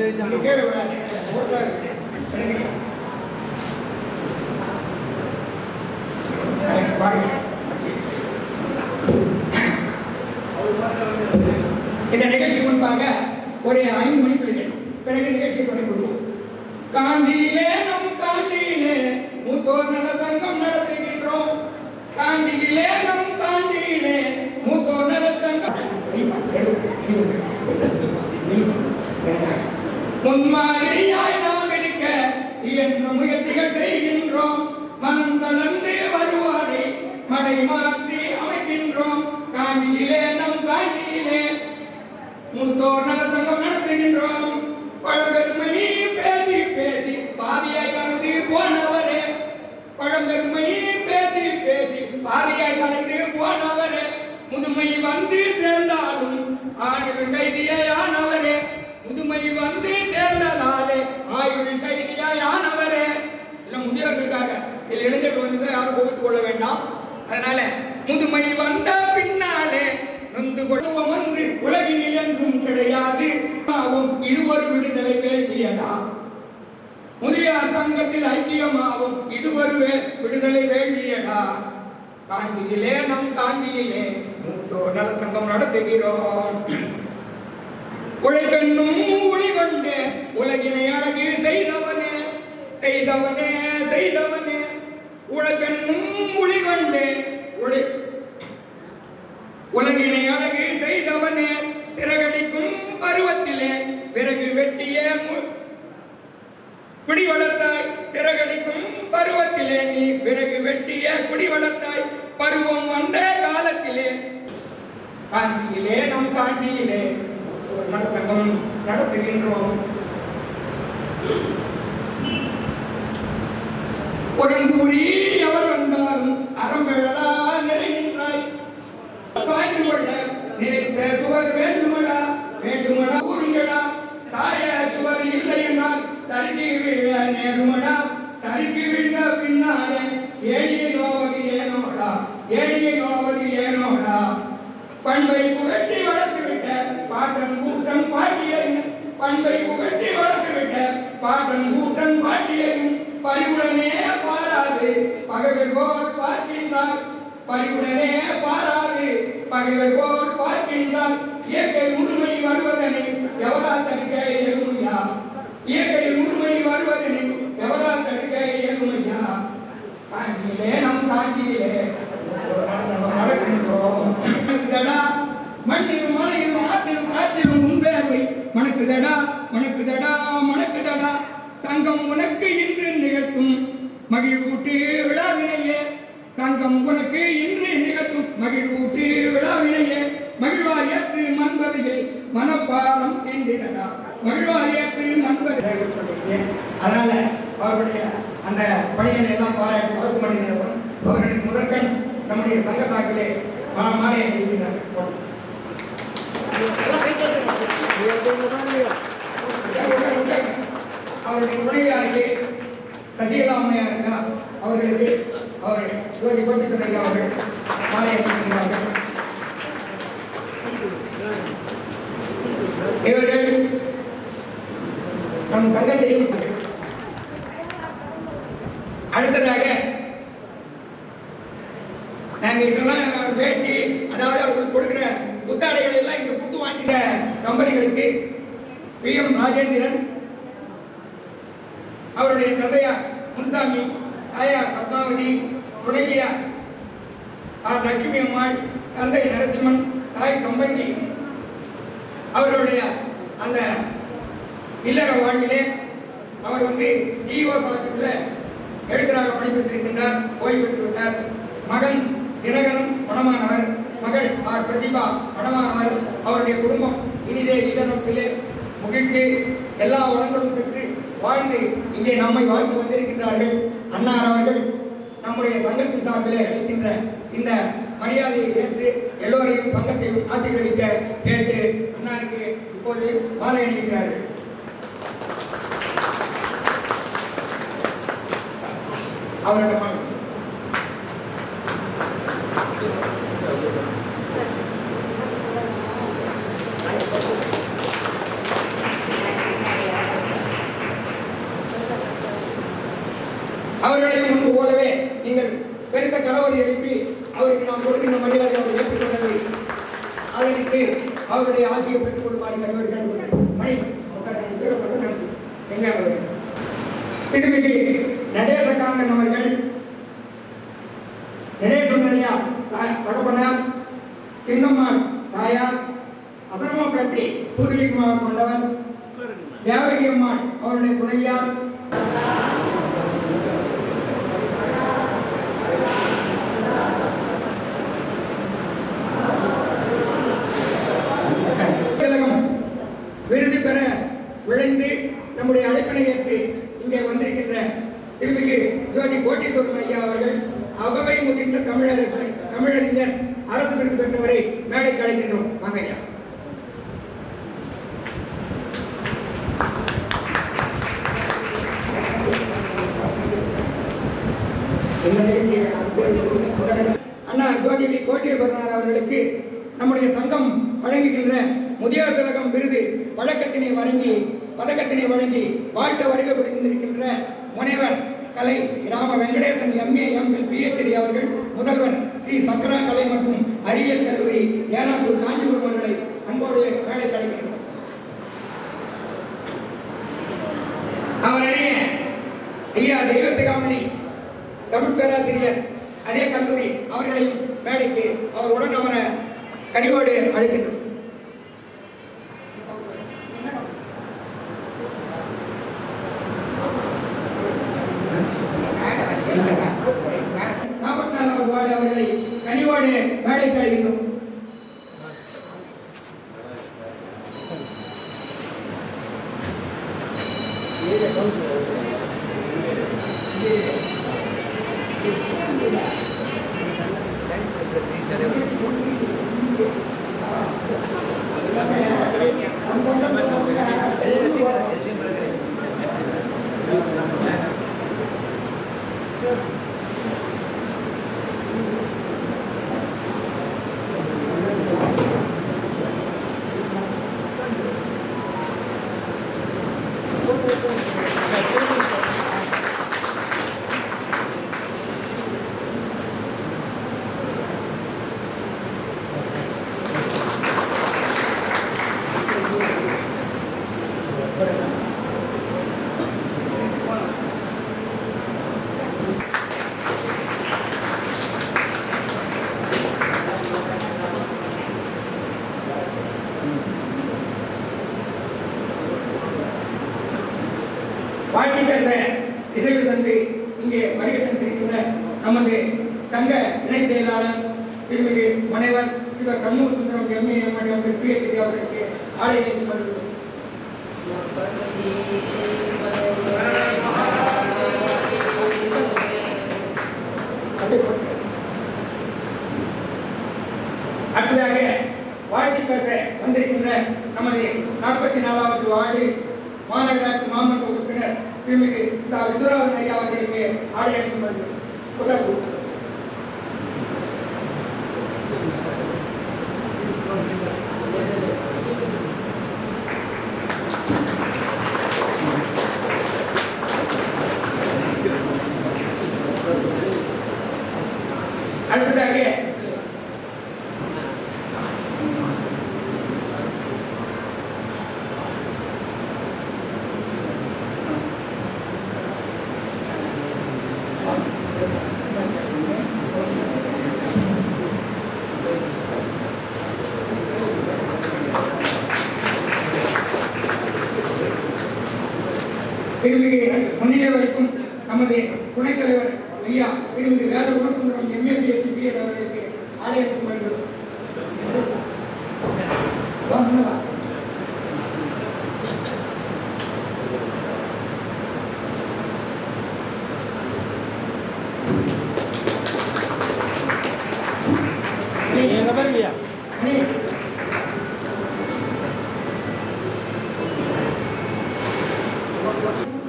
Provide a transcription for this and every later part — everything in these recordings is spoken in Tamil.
இந்த நிகழ்ச்சி முன்பாக ஒரு 5 மணிக்கு பிறகு நிகழ்ச்சியை தொடங்கிவிடுவோம். காந்தியிலே நம் காந்தியிலே மூத்தோர் நல சங்கம் நடத்துகின்றோம். காந்தியிலே நம் காந்தியிலே மூத்தோர் நல சங்கம் முன்மாதிரியாய் நாம் இருக்க இயன்ற முயற்சிகள் செய்கின்றோம். மனம் தளர்ந்து வருவாரை மடை மாற்றி அமைக்கின்றோம். காந்தியிலே நம் காந்தியிலே மூத்தோர் நல சங்கம் நடத்துகின்றோம். பழம்பெருமை பேசி பேசி பாதியாய் கலந்து போனவரே, பழம்பெருமை பேசி பேசி பாதியாய் கலந்து போனவரே, முதுமை வந்து சேர்ந்தாலும் ஆயுள் கைதியானவரே, முதுமை வந்து சேர்ந்ததாலே ஆயுள் கைதியானவரே. இல்ல முதியோர்களுக்காக இதில் இளைஞர்கள் வந்து யாரும் கோபித்துக் கொள்ள வேண்டாம். அதனால முதுமை வந்த பின்னாலே நொந்து கொள்வோம் என்று உலகினில் என்றும் கிடையாது. இது ஒரு விடுதலை வேண்டியதா? முதியார் சங்கத்தில் ஐக்கியமாகும் இது ஒரு விடுதலை வேண்டியதா? காந்தியிலே நம் காந்தியிலே மூத்தோர் நல சங்கம் நடத்துகிறோம். உழைக்கண்ணும் ஒளி கொண்டு உலகினை அழகு செய்தவனே செய்தவனே செய்தவனே, உழைக்கண்ணும் ஒளி கொண்டு உலகினை அழகு செய்தவனே, சிறகடிக்கும் பருவத்திலே விறகு வெட்டிய குடி வளர்த்தாய். சிறகடிக்கும் பருவத்திலே நீ விறகு வெட்டிய குடி வளர்த்தாய். பருவம் வந்த காலத்திலே காந்தியிலே நம் காந்தியிலே சங்கம் நடத்துகின்றோம். உடன்பூரி எவர் வந்தாலும் அறம்பெழலா நிறைகின்றாய். சாய்ந்து கொள்ள நினைத்த சுவர் வேண்டுமடா வேண்டுமடா கூறுங்கடா. சாய சுவர் இல்லை என்றால் சறுக்கி வீழ நேருமடா. சறுக்கி வீழ்ந்த பின்னாலே ஏடியை நோவது ஏனோடா ஏடியை நோவது ஏனோடா. பண்பை புகட்டி வளர்த்துவிட்ட பாட்டன் கூட்டன் பாட்டியையும், பண்பை புகட்டி வளர்த்துவிட்ட பாட்டன் கூட்டன் பாட்டியையும் பறிவுடனே பாராது பகைவர் போல் பார்க்கின்றார். பறிவுடனே பாராது பகைவர் போல் பார்க்கின்றார். இயற்கை முழுமை வருவதனை எவரால் தடுக்க இயலுமையா? இயற்கை முழுமை வருவதனை எவரால் தடுக்க இயலுமையா? காஞ்சியிலே நம் காஞ்சியிலே நடக்கின்றோம். மணக்குதடா மண்ணில் மலையில் ஆற்றில் காற்றிலும் முன்பேர்வை மணக்குதடா மணக்குதடா மணக்குதடா. தங்கம் உனக்கு இன்று நிகழ்த்தும் மகிழ்வூட்டு விழாவினையே, தங்கம் உனக்கு இன்று நிகழ்த்தும் மகிழ்வூட்டு விழாவினையே. மகிழ்வார் ஏற்று மண்பதையில் மனப்பாலம் என்றிடடா மகிழ்வார் ஏற்று மண்பதை. அதனால அவர்களுடைய அந்த பணிகளை எல்லாம் பாராட்டி 10 மணி நேரம் அவர்களுக்கு முதற்கண் நம்முடைய சங்க சாக்கிலே மாலை அணிவிக்கின்றார்கள். அவருடைய துணைவியாருக்கு சசிகலா அம்மையாருக்கு அவர்களுக்கு அவர் சிவஜி கோட்டித்துறை அவர்கள் மாலை அணிவிக்கிறார்கள். இவர்கள் நம் சங்கத்தையும் அடுத்ததாக நாங்கள் இதெல்லாம் வேட்டி, அதாவது அவர்கள் கொடுக்கிற புத்தாடைகள் எல்லாம் இங்க புத்து வாங்கிட்ட கம்பெனிகளுக்கு PM ராஜேந்திரன், அவருடைய தந்தையார் முன்சாமி, தாயார் பத்மாவதி, துணைவியார் லட்சுமி அம்மாள், தந்தை நரசிம்மன், தாய் சம்பங்கி, அவர்களுடைய அந்த இல்லற வாழ்விலே அவர் டிஓஎஸ் ஆபீஸ்ல எழுத்தராக பணிபெற்றிருக்கின்றார், ஓய்வு பெற்று விட்டார். மகன் தினகரன் பணமானவர், மகள் பிரதிபா பணமானவர். அவருடைய குடும்பம் இனிதே இல்லறத்திலே முகிழ்ந்து எல்லா வளங்களும் பெற்று வாழ்ந்து இங்கே நம்மை வாழ்ந்து வந்திருக்கின்றார்கள். அன்னார் அவர்கள் நம்முடைய சங்கத்தின் சார்பிலே அளிக்கின்ற இந்த மரியாதையை ஏற்று எல்லோரையும் சங்கத்தையும் ஆசீர்வதிக்க கேட்டு அன்னாருக்கு இப்போது மாலை அணிவிக்கிறார்கள். அவரிடம் பெருத்த கலவரி எழுப்பி அவருக்கு நாம் கொடுக்கின்ற மரியாதை அவர் ஏற்றுக்கொண்டது. அதற்கு அவருடைய ஆசையை பெற்றுக் கொள்ளுமாறு திருமிதி நடேசகாந்தன் அவர்கள் நடேசமலையா தகப்பனார், சின்னம்மாள் தாயார், அசரமப்பட்டி பூர்வீகமாக கொண்டவர், தேவகி அம்மாள் அவருடைய துணையார், விருது பெற விளைந்து நம்முடைய அழைப்பினை ஏற்று இங்கே வந்திருக்கின்ற திருமிகு ஜோதி கோட்டீஸ்வரன் ஐயா அவர்கள் அகவை முதிர்ந்த தமிழறிஞர் அரசு விருது பெற்றவரை மேடைக்கு அழைக்கின்றோம். வாங்க ஐயா. அண்ணா ஜோதி கோட்டீஸ்வரனார் அவர்களுக்கு நம்முடைய சங்கம் வழங்குகின்ற முதியோர் திலகம் விருது பதக்கத்தினை வழங்கி வாழ்த்த வருகை புரிந்திருக்கின்ற முனைவர் கலை Rama Venkatesan MA MPhil PhD அவர்கள், முதல்வர் ஸ்ரீ சக்கரா கலை மற்றும் அறிவியல் கல்லூரி ஏனாத்தூர் காஞ்சிபுரம் அவர்களை அன்போடு மேடை அழைக்கிறோம். அவருடைய ஐயா தெய்வத்துகாமணி தமிழ் பேராசிரியர் அதே கல்லூரி அவர்களையும் மேடைக்கு அவருடன் அவரை கனிவோடு அழைக்கின்றோம். அவர்களை கனிவோடு மேடைக்கு அழைக்கின்றோம். வாழ்க்கை பேச இசைவு தந்து இங்கே வருகின்ற நமது சங்க இணைச் செயலாளர் திருமிகு முனைவர் சிவ Shanmuga Sundaram MA MPhil PhD அவர்களுக்கு ஆடை வைக்கப்படுகிறது. அடுத்ததாக வாழ்க்கை பேச வந்திருக்கின்ற நமது 44வது வார்டு மாநகராட்சி மாமன்ற உறுப்பினர் திருமிகு விஸ்வநாதன் ஐயா அவர்களுக்கு ஆடை அளிக்கப்படுகிறது. அடுத்ததாக திருமிகு முன்னிலை வைக்கும் நமது துணைத் தலைவர் ஐயா திருமிகு வேத குணசுந்தரம் MA PhD PhD அவர்களுக்கு ஆடை அளிக்கப்படுகிறது.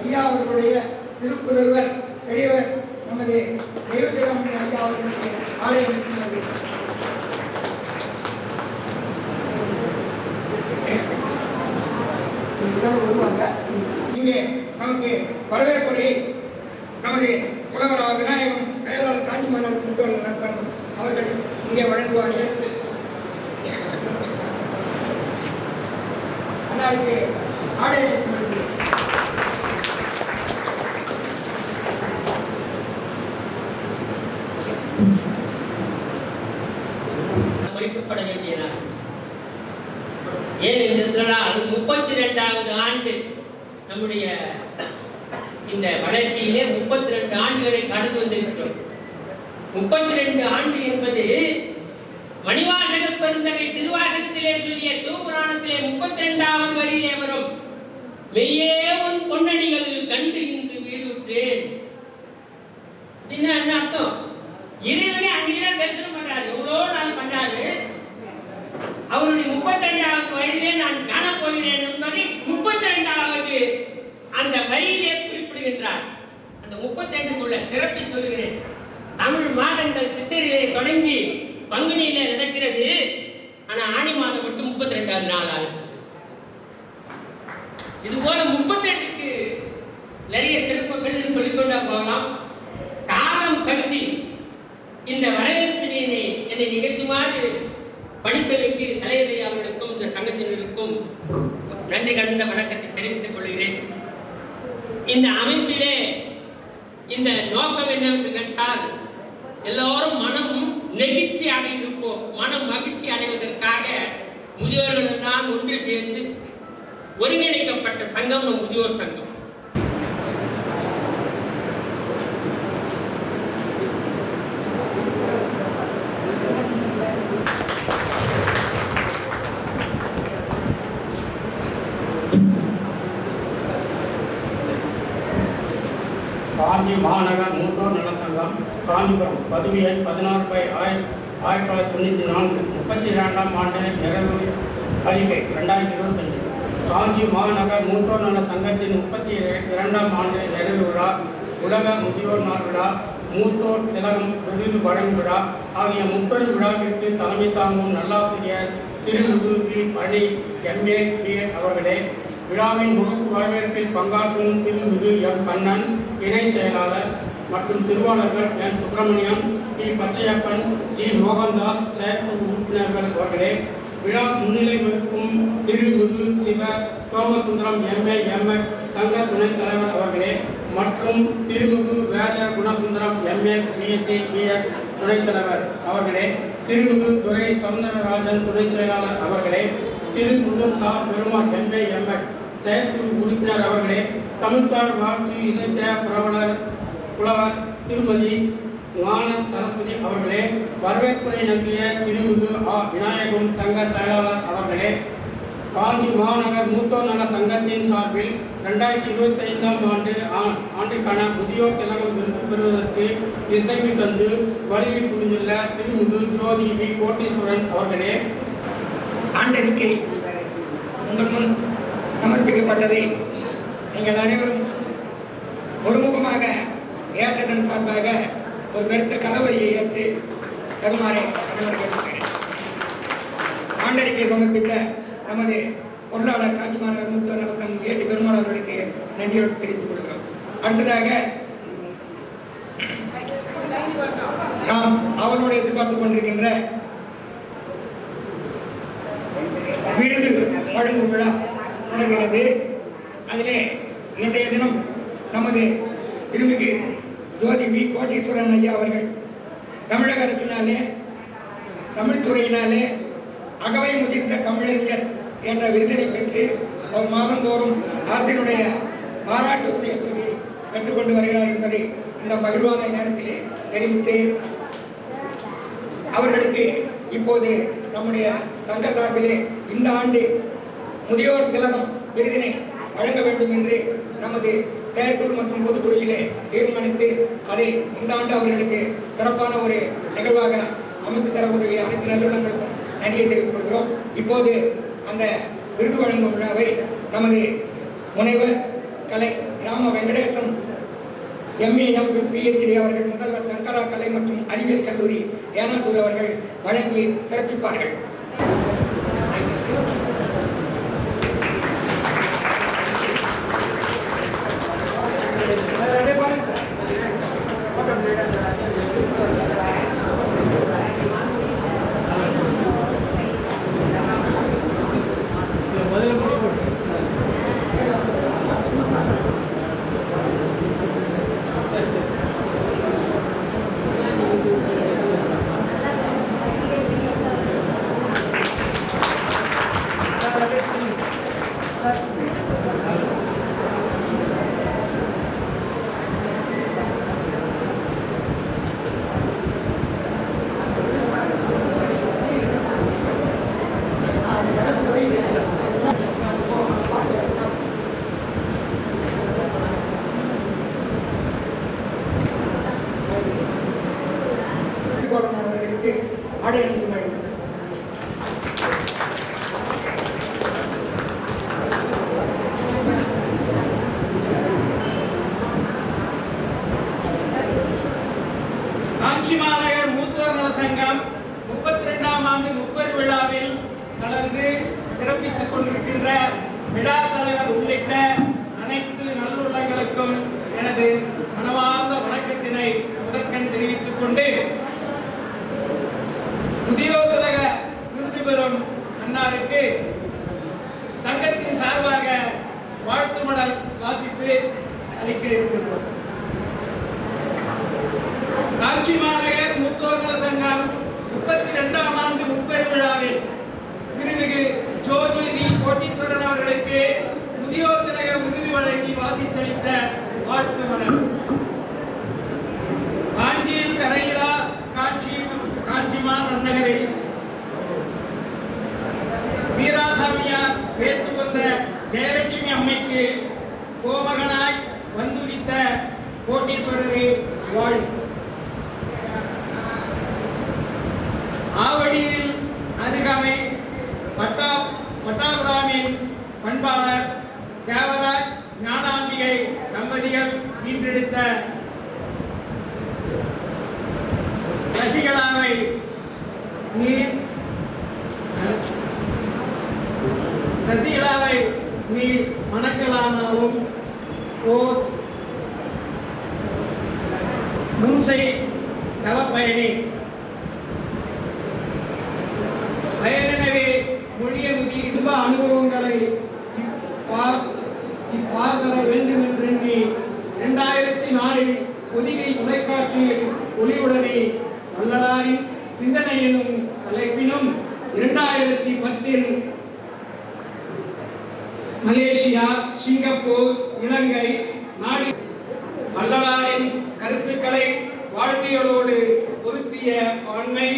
ஐயா அவர்களுடைய திருப்புதல்வர் பெரியவர் நமது தெய்வத்திராமணி ஐயா அவர்களுக்கு ஆலய இருக்கிறது. இங்கே நமக்கு வரவேற்புரை நமது புலவர் விநாயகம் செயலாளர் காஞ்சிமாநகர் அவர்கள் இங்கே வழங்குவார்கள். அன்னாருக்கு ஆடை குறிப்பிடப்பட வேண்டியதான். ஏன் என்றால் 32வது ஆண்டு நம்முடைய இந்த வளர்ச்சியிலே 32 ஆண்டுகளை கடந்து வந்திருக்கிறோம். 32 ஆண்டு என்பது மணிவாசக பெருந்தகை திருவாசகத்திலே சொல்லிய சிவபுராணத்திலே 32வது வரியிலே வரும். மெய்யே உன் பொன்னடிகள் கண்டு இன்று வீடுற்றேன். என்ன அர்த்தம்? இறைவனே அங்கேதான் தரிசனம் பண்றாரு. எவ்வளோ நாள் பண்ணாரு. அவருடைய 32வது வயதிலே நான் காணப்போகிறேன் என்பதை 32வது அந்த வரியிலே குறிப்பிடுகின்றார். அந்த 32க்குள்ள சிறப்பை சொல்லுகிறேன். தமிழ் மாதங்கள் சித்திரையிலே தொடங்கி பங்குனியிலே நடக்கிறது. ஆனா ஆணி மாதம் மட்டும் 32வது நாள் ஆகும். இது போல 38க்கு நிறைய சிறப்புகள் சொல்லிக்கொண்டா போகலாம். காலம் கருதி இந்த வரவேற்பினை என்னை நிகழ்த்துமாறு படித்தலுக்கு தலைவரை அவர்களுக்கும் இந்த சங்கத்தினருக்கும் நன்றி கலந்த வணக்கத்தை தெரிவித்துக் கொள்கிறேன். இந்த அமைப்பிலே இந்த நோக்கம் என்னவென்று கேட்டால், எல்லோரும் மனம் நெகிழ்ச்சி அடைந்திருப்போம். மனம் மகிழ்ச்சி அடைவதற்காக முதியோர்கள் தான் ஒன்று சேர்ந்து ஒருங்கிணைக்கப்பட்ட சங்கம் நம் முதியோர் சங்கம். காஞ்சி மாநகர் மூத்தோர் நல சங்கம் காஞ்சிபுரம் பதிவு எண் 16/1994 32ஆம் ஆண்டு நிறைவு அறிக்கை 2025. காஞ்சி மாநகர் மூத்தோர் நல சங்கத்தின் 32ஆம் ஆண்டு நிறைவு விழா, உலக முதியோர் நாள் விழா, மூத்தோர் திலகம் விருது வழங்கும் விழா ஆகிய முப்பெரும் விழாவிற்கு தலைமை தாங்கும் நல்லாசிரியர் திருமுகு பி. பழனி MA BEd அவர்களே, விழாவின் முகப்பு வரவேற்பில் பங்காற்றும் திருமிகு எம். கண்ணன் இணை செயலாளர் மற்றும் திருவாளர்கள் என். சுப்பிரமணியம், டி. பச்சையப்பன், ஜி. மோகன்தாஸ் செயற்குழு உறுப்பினர்கள் அவர்களே, விழா முன்னிலை வகிக்கும் திருமிகு சிவ சோமசுந்தரம் MA MF சங்க துணைத் தலைவர் அவர்களே மற்றும் திருமிகு வேத குணசுந்தரம் MA BSc BEd துணைத் தலைவர் அவர்களே, திருமிகு துரை சௌந்தரராஜன் துணை செயலாளர் அவர்களே, திருமுகு சா. பெருமாள் MA MF செயற்குழு உறுப்பினர் அவர்களே, தமிழ்த்தாள் வாழ்த்து இசைத்த புலவர் திருமதி ஞான சரஸ்வதி அவர்களே, வரவேற்புரை நல்கிய திருமிகு ஆ. விநாயகம் சங்க செயலாளர் அவர்களே, காஞ்சி மாநகர் மூத்தோர் நல சங்கத்தின் சார்பில் 2025ஆம் ஆண்டுக்கான முதியோர் திலகம் விருது பெறுவதற்கு இசைவு தந்து வருகை புரிந்துள்ள திருமிகு ஜோதி வி. கோட்டீஸ்வரன் அவர்களே, ஆண்டறிக்கை உங்கள் முன் சமர்ப்பிக்கப்பட்டதை நீங்கள் அனைவரும் ஒருமுகமாக ஏற்றதன் சார்பாக ஒரு பெருத்த கலவரியை ஏற்று தருமாறே கேட்டுக்கிறேன். ஆண்டறிக்கை சமர்ப்பித்த நமது பொருளாளர் காஞ்சி மாநகர் மூத்தோர் நல சங்கம் ஏற்றி பெருமாள் அவர்களுக்கு நன்றியோடு தெரிவித்துக் கொள்கிறோம். அடுத்ததாக நாம் அவனோடு எதிர்பார்த்துக் கொண்டிருக்கின்ற விருது வழங்கும் விழா நடக்கிறது. அதிலே இன்றைய தினம் நமது திருமிகு ஜோதி வி. கோட்டீஸ்வரன் ஐயா அவர்கள் தமிழக அரசினாலே தமிழ்துறையினாலே அகவை முதிர்ந்த தமிழறிஞர் என்ற விருதினை பெற்று அவர் மாதந்தோறும் அரசினுடைய பாராட்டு உதவியை பெற்றுக்கொண்டு வருகிறார் என்பதை இந்த மகிழ்வான நேரத்திலே தெரிவித்து, அவர்களுக்கு இப்போது நம்முடைய சங்க சார்பிலே இந்த ஆண்டு முதியோர் திலகம் விருதினை வழங்க வேண்டும் என்று நமது செயற்குழு மற்றும் பொதுக்குழுவிலே தீர்மானித்து அதை இந்த ஆண்டு அவர்களுக்கு சிறப்பான ஒரு நிகழ்வாக அமைத்து தர உதவிய அனைத்து நிறுவனங்களுக்கும் நன்றியை தெரிவித்துக் கொள்கிறோம். இப்போது அந்த விருது வழங்கும் விழாவை நமது முனைவர் கலை Rama Venkatesan MA MF PhD அவர்கள், முதல்வர் சங்கரா கலை மற்றும் அறிவியல் கல்லூரி ஏனாத்தூர் அவர்கள் வழங்கி சிறப்பிப்பார்கள். விழா தலைவர் உள்ளிட்ட அனைத்து நல்லுள்ளங்களுக்கும் எனது மனமார்ந்த வணக்கத்தினை முதற்கண் தெரிவித்துக் கொண்டு, முதியோர் திலக விருது பெறும் அன்னாருக்கு சங்கத்தின் சார்பாக வாழ்த்து மடல் வாசித்து அளிக்க இருக்கிறோம். காஞ்சி மாநகர் மூத்தோர் நல சங்கம் 32ஆம் ஆண்டு முப்பெரும் விழாவில் திருமிகு ஜோதி வி கோட்டீஸ்வரன் அவர்களுக்கு முதியோர் திலக விருது வழங்கி வாசித்தளித்த வாழ்த்து மடல். காஞ்சியில் கரையிலா காஞ்சிமான் நன்னகரில் வீராசாமியார் பேத்து வந்த ஜெயலட்சுமி அம்மைக்கு கோமகனாய் வந்துதித்த கோட்டீஸ்வரரே வாழ். ஆவடியில் அருகாமை பட்டாபுராமின் பண்பாளர் தேவராஜ் ஞானாம்பிகை தம்பதிகள் ஈன்றெடுத்த சசிகலாவை நீர் மணக்கலானாலும் ஓர் முன்சை தவப்பயணி பயனெனவே மொழிய முதி இன்ப அனுபவங்களை இப்பார்தர வேண்டும் என்றெண்ணி 2004 பொதிகை தொலைக்காட்சியில் ஒளியுடனே வள்ளலாரின் சிந்தனை எனும் தலைப்பினும் 2010 மலேசியா, சிங்கப்பூர், இலங்கை நாடு வள்ளலாரின் கருத்துக்களை வாழ்வியலோடு பொருத்திய ஆண்மை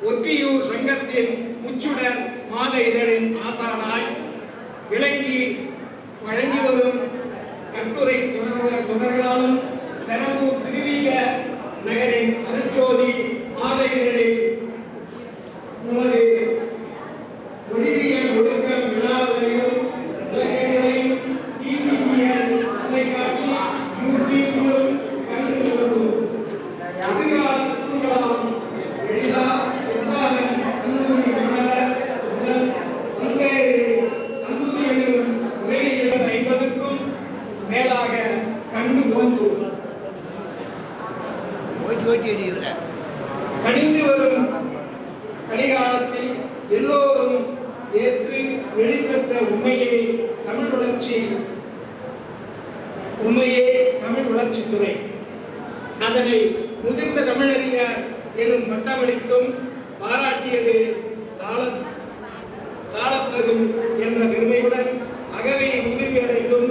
ஒற்றியூர் சங்கத்தின் முச்சுடர் மாத இதழின் ஆசானாய் விளங்கி வழங்கி வரும் கட்டுரை தொடர்களாலும் பெரம்பூர் திருவிக நகரின் அருட்சோதி மாத இதழில் நமது ஒளிவியல் ஒழுக்கம் விழாவிலையும் இலக்கியங்களையும் டிசிசிஎல் தொலைக்காட்சி யூடியூபிலும் கண்டு கொள்ளும் எதிர்காலம் எளிதா உற்சாகம் கல்லூரி மாணவர் முதல் கல்லூரி என்னும் உரையில் 50க்கும் மேலாக கண்டு போன்றோம். கணிந்து வரும் கலிகாலத்தில் எல்லோரும் ஏற்று வெளிப்பெற்ற உண்மையே தமிழ் வளர்ச்சித்துறை. அதனை முதிர்ந்த தமிழறிஞர் எனும் பட்டமளித்தும் பாராட்டியது சாலத்தகும் என்ற பெருமையுடன் அகவை முதிர்ச்சியடைந்தும்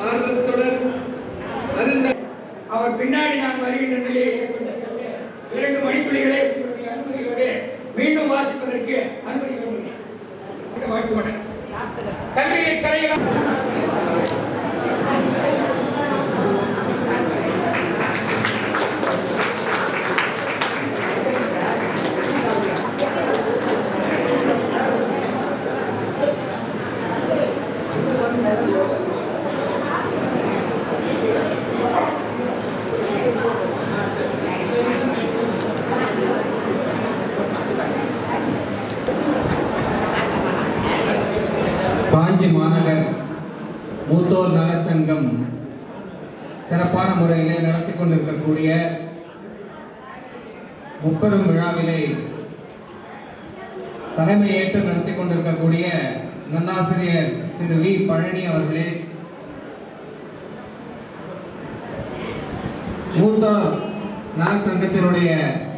ஆர்வத்துடன் அருந்த அவர் பின்னாடி நான் வருகின்ற நிலையை ஏற்படுத்தப்பட்டு 2 மணித்துளிகளை அனுமதியோடு மீண்டும் வாசிப்பதற்கு அனுமதி கொண்டுள்ளேன். வாழ்த்து மடல். கல்வியை கரையில் காஞ்சி மாநகர் மூத்தோர் நலச்சங்கம் சிறப்பான முறையிலே நடத்தி கொண்டிருக்கக்கூடிய முப்பெரும் விழாவிலே தலைமையேற்று நடத்தி கொண்டிருக்கக்கூடிய நன்னாசிரியர் திரு வி பழனி அவர்களே, மூத்தோர் நலச்சங்கத்தினுடைய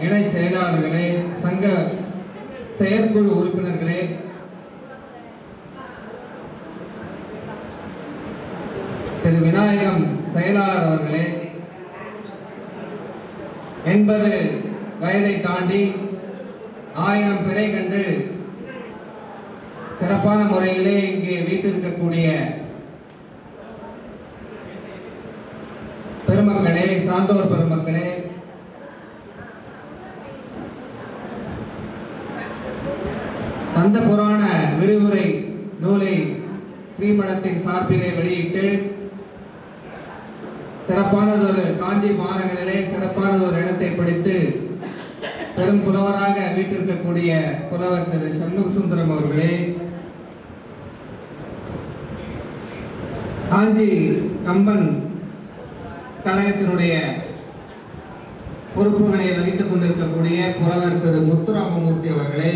இணை செயலாளர்களே, சங்க செயற்குழு உறுப்பினர்களே, திரு விநாயகம் செயலாளர் அவர்களே, 80 வயதை தாண்டி 1000 பிறை கண்டு சிறப்பான முறையிலே இங்கே வீட்டிருக்கக்கூடிய பெருமக்களே, சான்றோர் பெருமக்களே, அந்த புராண விரிவுரை நூலை ஸ்ரீமடத்தின் சார்பிலே வெளியிட்டு சிறப்பானதொரு காஞ்சி மாநகரிலே சிறப்பானதொரு இடத்தை பிடித்து பெரும் புலவராக வீட்டிருக்கக்கூடிய புலவர் திரு சண்முக சுந்தரம் அவர்களே, காஞ்சி கம்பன் கழகத்தினுடைய பொறுப்புகளை வகித்துக் கொண்டிருக்கக்கூடிய புலவர் திரு முத்துராமமூர்த்தி அவர்களே,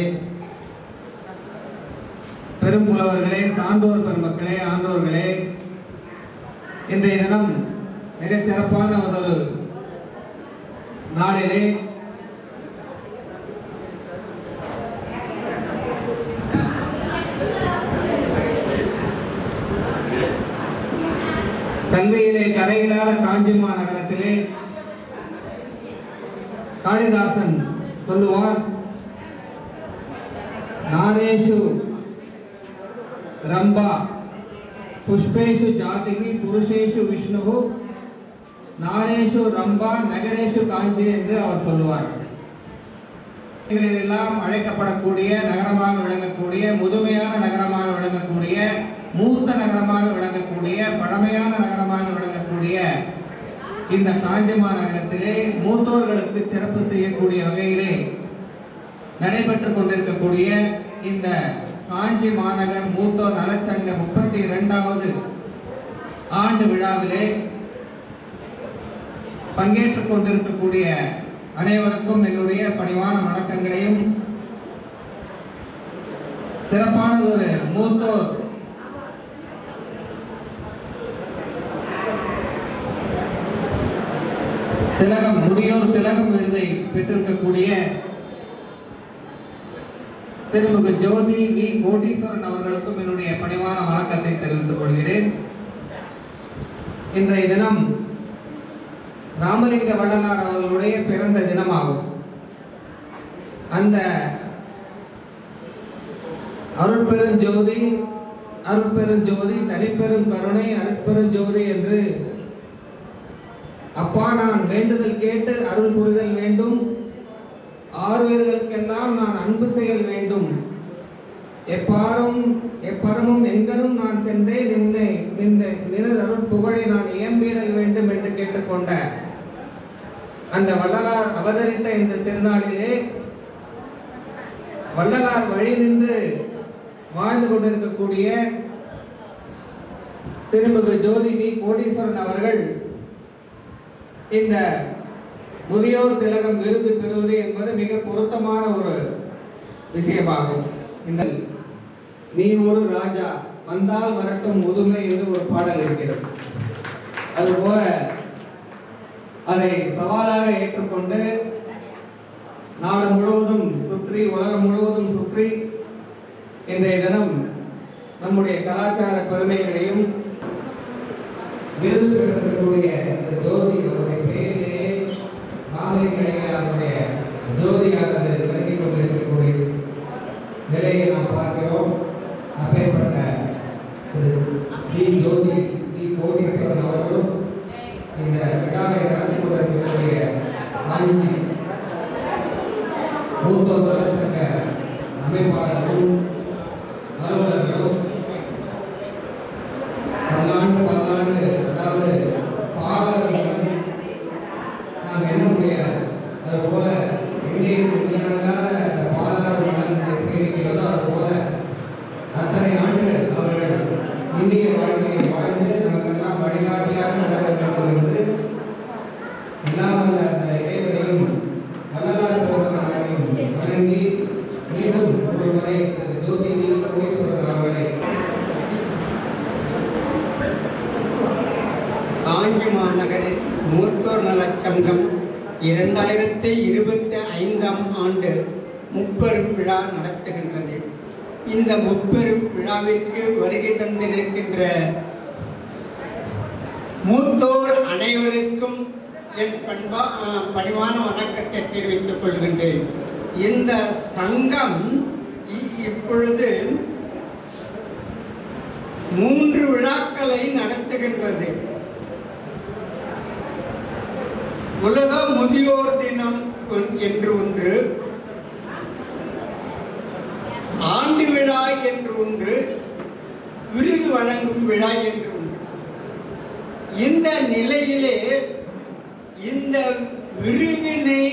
பெரும் புலவர்களே, சான்றோர் பெருமக்களே, ஆண்டோர்களே, இன்றைய தினம் மிகச் சிறப்பான ஒரு நாளிலே கல்வியிலே கரையில்லாத காஞ்சி மாநகரத்திலே காளிதாசன் சொல்லுவான், நாரேஷு ரம்பா புஷ்பேஷு ஜாதிகி புருஷேஷு விஷ்ணுகு நாரேஷு ரம்பா நகரேஷு காஞ்சி என்று அவர் சொல்லுவார். எல்லாம் அழைக்கப்படக்கூடிய நகரமாக விளங்கக்கூடிய, முதுமையான நகரமாக விளங்கக்கூடிய, மூத்த நகரமாக விளங்கக்கூடிய, பழமையான நகரமாக விளங்கக்கூடிய இந்த காஞ்சி மாநகரத்திலே மூத்தோர்களுக்கு சிறப்பு செய்யக்கூடிய வகையிலே நடைபெற்றுக் கொண்டிருக்கக்கூடிய இந்த காஞ்சி மாநகர் மூத்தோர் நலச்சங்க 32வது ஆண்டு விழாவிலே பங்கேற்றுக் கொண்டிருக்கக்கூடிய அனைவருக்கும் என்னுடைய பணிவான வணக்கங்களையும், சிறப்பான ஒரு மூத்தோர் திலகம், முதியோர் திலகம் விருதை பெற்றிருக்கக்கூடிய திருமிகு ஜோதி வி கோடீஸ்வரன் அவர்களுக்கும் என்னுடைய பணிவான வணக்கத்தை தெரிவித்துக் கொள்கிறேன். இன்றைய தினம் ராமலிங்க வள்ளலார் அவர்களுடைய பிறந்த தினமாகும். அந்த அருட்பெருஞ்சோதி அருட்பெருஞ்சோதி தனிப்பெரும் கருணை அருட்பெருஞ்சோதி என்று அப்பா நான் வேண்டுதல் கேட்டு அருள் புரிதல் வேண்டும், ஆறுவர்களுக்கெல்லாம் நான் அன்பு செயல் வேண்டும், எப்பரமும் எங்கனும் நான் சென்றேன் நினது அருள் புகழை நான் இயம்பிடல் வேண்டும் என்று கேட்டுக்கொண்ட அந்த வள்ளலார் அவதரித்த இந்த திருநாளிலே வள்ளலார் வழி நின்று வாழ்ந்து கொண்டிருக்கக்கூடிய திருமிகு ஜோதி வி கோடீஸ்வரன் அவர்கள் இந்த முதியோர் திலகம் விருது பெறுவது என்பது மிக பொருத்தமான ஒரு விஷயமாகும். இந்த நீ ஒரு ராஜா வந்தால் வரட்டும் முதுமை என்று ஒரு பாடல் இருக்கிறது. அதுபோல அதை சவாலாக ஏற்றுக்கொண்டு நாடு முழுவதும் சுற்றி, உலகம் முழுவதும் சுற்றி இன்றைய தினம் நம்முடைய கலாச்சார பெருமைகளையும் விருது பெற்றிருக்கக்கூடிய ஜோதி அவருடைய பெயரிலேயே ராமலிங்கனுடைய ஜோதியானது விளங்கிக் கொண்டிருக்கக்கூடிய நிலையை நாம் பார்க்கிறோம். அப்பேற்பட்ட ஜோதி வி கோடீஸ்வரன் அவர்களும் இந்த விழாவை நடத்தி கொண்டிருக்கக்கூடிய காஞ்சி மூத்தோர் நலச்சங்க அமைப்பாளர்களும் அலுவலர்களும் பல்லாண்டு அதாவது பாடல்கள் நாம் என்ன முடியாது. அதுபோல எங்கேயாத பாதார மண்டலத்தை இருக்கிறதோ அதுபோல அத்தனை ஆண்டு அவர்கள் இந்திய வாழ்க்கையை வாழ்ந்து நமக்கெல்லாம் வழிகாட்டியாக நடக்க என்று இல்லாமல் அந்த இறைவனையும் வள்ளலார் பெருமானையும் வணங்கி மீண்டும் ஒரு முறை ஜோதி கோடீஸ்வரன் அவர்களை காஞ்சி மாநகரில் மூத்தோர் நலச்சங்கம் 2025ஆம் ஆண்டு முப்பெரும் விழா நடத்துகின்றது. இந்த முப்பெரும் விழாவிற்கு வருகை தந்திருக்கின்ற மூத்தோர் அனைவருக்கும் என் பணிவான வணக்கத்தை தெரிவித்துக் கொள்கின்றேன். இந்த சங்கம் இப்பொழுது 3 விழாக்களை நடத்துகின்றது. உலக முதியோர் தினம் என்று ஒன்று, ஆண்டு விழா என்று ஒன்று, விருது வழங்கும் விழா என்று ஒன்று. இந்த நிலையிலே இந்த விருதினை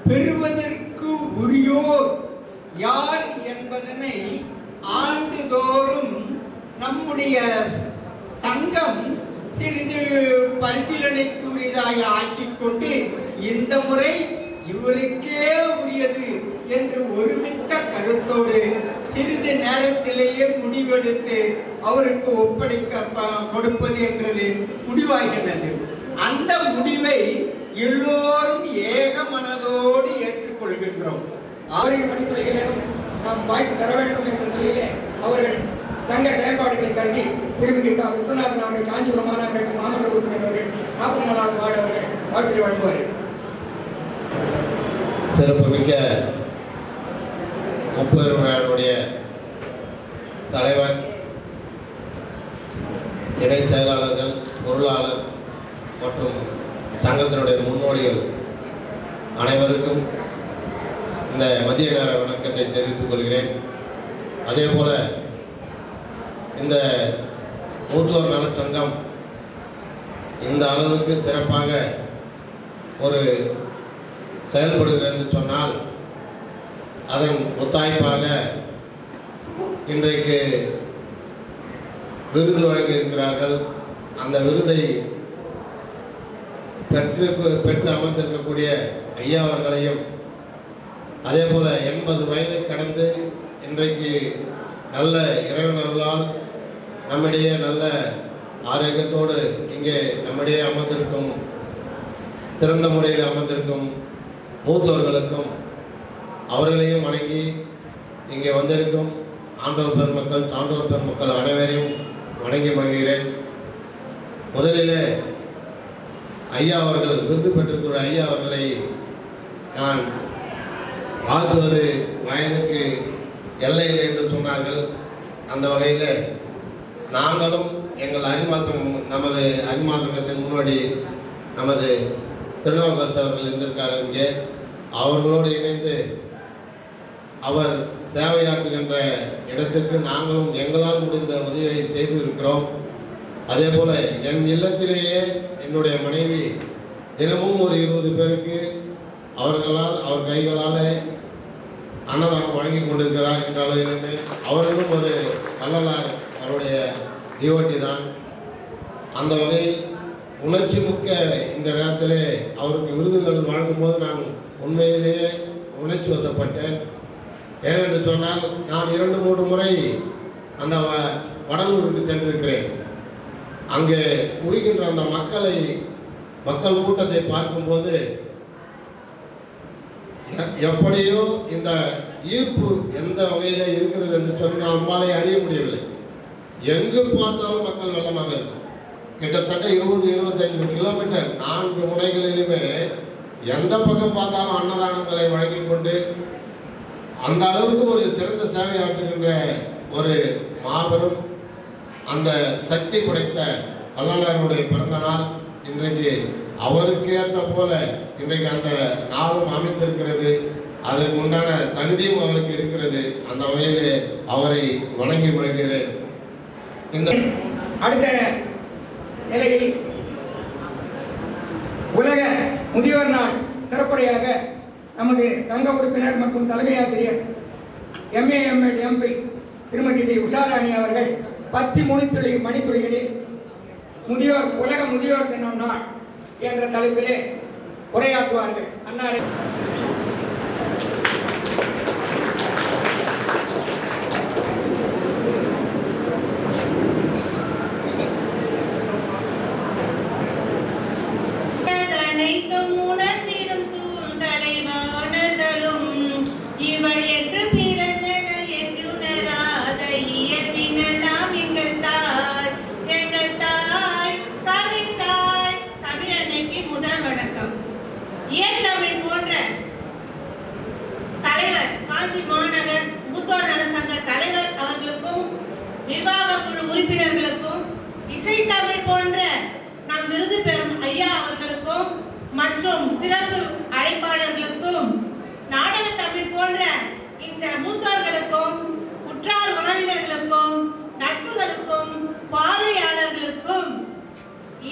பெறுவதற்கு உரியோர் யார் என்பதனை ஆண்டுதோறும் நம்முடைய சங்க சங்கம் சிறிது பரிசீலனைக்குரியதாக ஆக்கிக் கொண்டு இந்த முறை இவருக்கே உரியது என்று ஒருமித்த கருத்தோடு சிறிது நேரத்திலேயே முடிவெடுத்து அவருக்கு கொடுப்பது என்றது முடிவாகின்றது. அந்த முடிவை எல்லோரும் ஏக மனதோடு ஏற்றுக்கொள்கின்றோம். பணித்துறைகளிலும் நாம் வாய்ப்பு தர வேண்டும் என்ற நிலையிலே அவர்கள் தங்க செயல்பாடுகளை கருதி திருமதி விஸ்வநாதன் அவர்கள் காஞ்சிபுரம் மாநகராட்சி மாமன்ற உறுப்பினர் அவர்கள் 44 வார்டு அவர்கள் வாழ்த்து வழங்குவார்கள். சிறப்புமிக்க முப்பெருமையாளருடைய தலைவர், இணைச் செயலாளர்கள், பொருளாளர் மற்றும் சங்கத்தினுடைய முன்னோடிகள் அனைவருக்கும் இந்த மதிய நேர வணக்கத்தை தெரிவித்துக் கொள்கிறேன். அதே போல இந்த மூத்தோர் நல சங்கம் இந்த அளவுக்கு சிறப்பாக ஒரு செயல்படுகிறது என்று சொன்னால் அதன் ஒத்தாய்ப்பாக இன்றைக்கு விருது வழங்கி இருக்கிறார்கள். அந்த விருதை பெற்று அமர்ந்திருக்கக்கூடிய ஐயா அவர்களையும், அதே போல 80 வயதை கடந்து இன்றைக்கு நல்ல இறைவனர்களால் நம்மிடையே நல்ல ஆரோக்கியத்தோடு இங்கே நம்மிடையே அமர்ந்திருக்கும், சிறந்த முறையில் அமர்ந்திருக்கும் மூத்தவர்களுக்கும் அவர்களையும் வணங்கி இங்கே வந்திருக்கும் ஆண்டோர் பெருமக்கள், சான்றோர் பெருமக்கள் அனைவரையும் வணங்கி மகிழ்கிறேன். முதலிலே ஐயா அவர்கள் விருது பெற்றிருக்கிற ஐயா அவர்களை நான் வாழ்த்துவது வயதுக்கு எல்லையில் என்று சொன்னார்கள். அந்த வகையில் நாங்களும் எங்கள் நமது அரிமாசங்கத்தின் முன்னோடி நமது திருநாவுக்கரசு அவர்கள் இருந்திருக்கார்கள். இங்கே அவர்களோடு இணைந்து அவர் சேவையாற்றுகின்ற இடத்திற்கு நாங்களும் எங்களால் முடிந்த உதவியை செய்து இருக்கிறோம். அதே போல என் இல்லத்திலேயே என்னுடைய மனைவி தினமும் ஒரு 20 பேருக்கு அவர் கைகளால் அன்னதானம் வழங்கி கொண்டிருக்கிறார் என்ற அளவிலிருந்து அவர்களும் ஒரு வள்ளலார் அவருடைய டிவோட்டி தான். அந்த வகையில் உணர்ச்சி மிக்க இந்த நேரத்திலே அவருக்கு விருதுகள் வழங்கும்போது நான் உண்மையிலேயே உணர்ச்சி வசப்பட்டேன். ஏனென்று சொன்னால் நான் 2-3 முறை அந்த வடலூருக்கு சென்றிருக்கிறேன். அங்கே குவிக்கின்ற அந்த மக்கள் கூட்டத்தை பார்க்கும்போது எப்படியோ இந்த ஈர்ப்பு எந்த வகையில் இருக்கிறது என்று சொன்னால் நம்மாலே அறிய முடியவில்லை. எங்கு பார்த்தாலும் மக்கள் வெள்ளமாக இருக்கும். கிட்டத்தட்ட 20-25 கிலோமீட்டர் 4 முனைகளிலுமே எந்த பக்கம் பார்த்தாலும் அன்னதானங்களை வழங்கி கொண்டு அந்த அளவுக்கு ஒரு சிறந்த சேவை ஆற்றுகின்ற ஒரு மாபெரும் அந்த சக்தி படைத்த வள்ளலாருடைய பிறந்த நாள் இன்றைக்கு அவருக்கு ஏற்ற போல இன்றைக்கு அந்த நாளும் அமைத்திருக்கிறது. அதற்கு உண்டான தகுதியும் அவருக்கு இருக்கிறது. அந்த வகையிலே அவரை வணங்கி மகிழ்கிறேன். இந்த அடுத்த நிலையில் உலக முதியோர் நாள் சிறப்புரையாக நமது சங்க உறுப்பினர் மற்றும் தலைமை ஆசிரியர் MA MAd MP திருமதி உஷாராணி அவர்கள் 10 மணித்துளிகளில் உலக முதியோர் தினம் நாள் என்ற தலைப்பிலே உரையாற்றுவார்கள். அன்னாரை உறுப்பினர்களுக்கும் இசைத்தமிழ் போன்ற நாம் விருது பெறும் ஐயா அவர்களுக்கும் மற்றும் சிறப்பு அழைப்பாளர்களுக்கும் நாடக தமிழ் போன்ற இந்த மூத்தோர்களுக்கும் உற்றார் உறவினர்களுக்கும் நட்புகளுக்கும் பார்வையாளர்களுக்கும்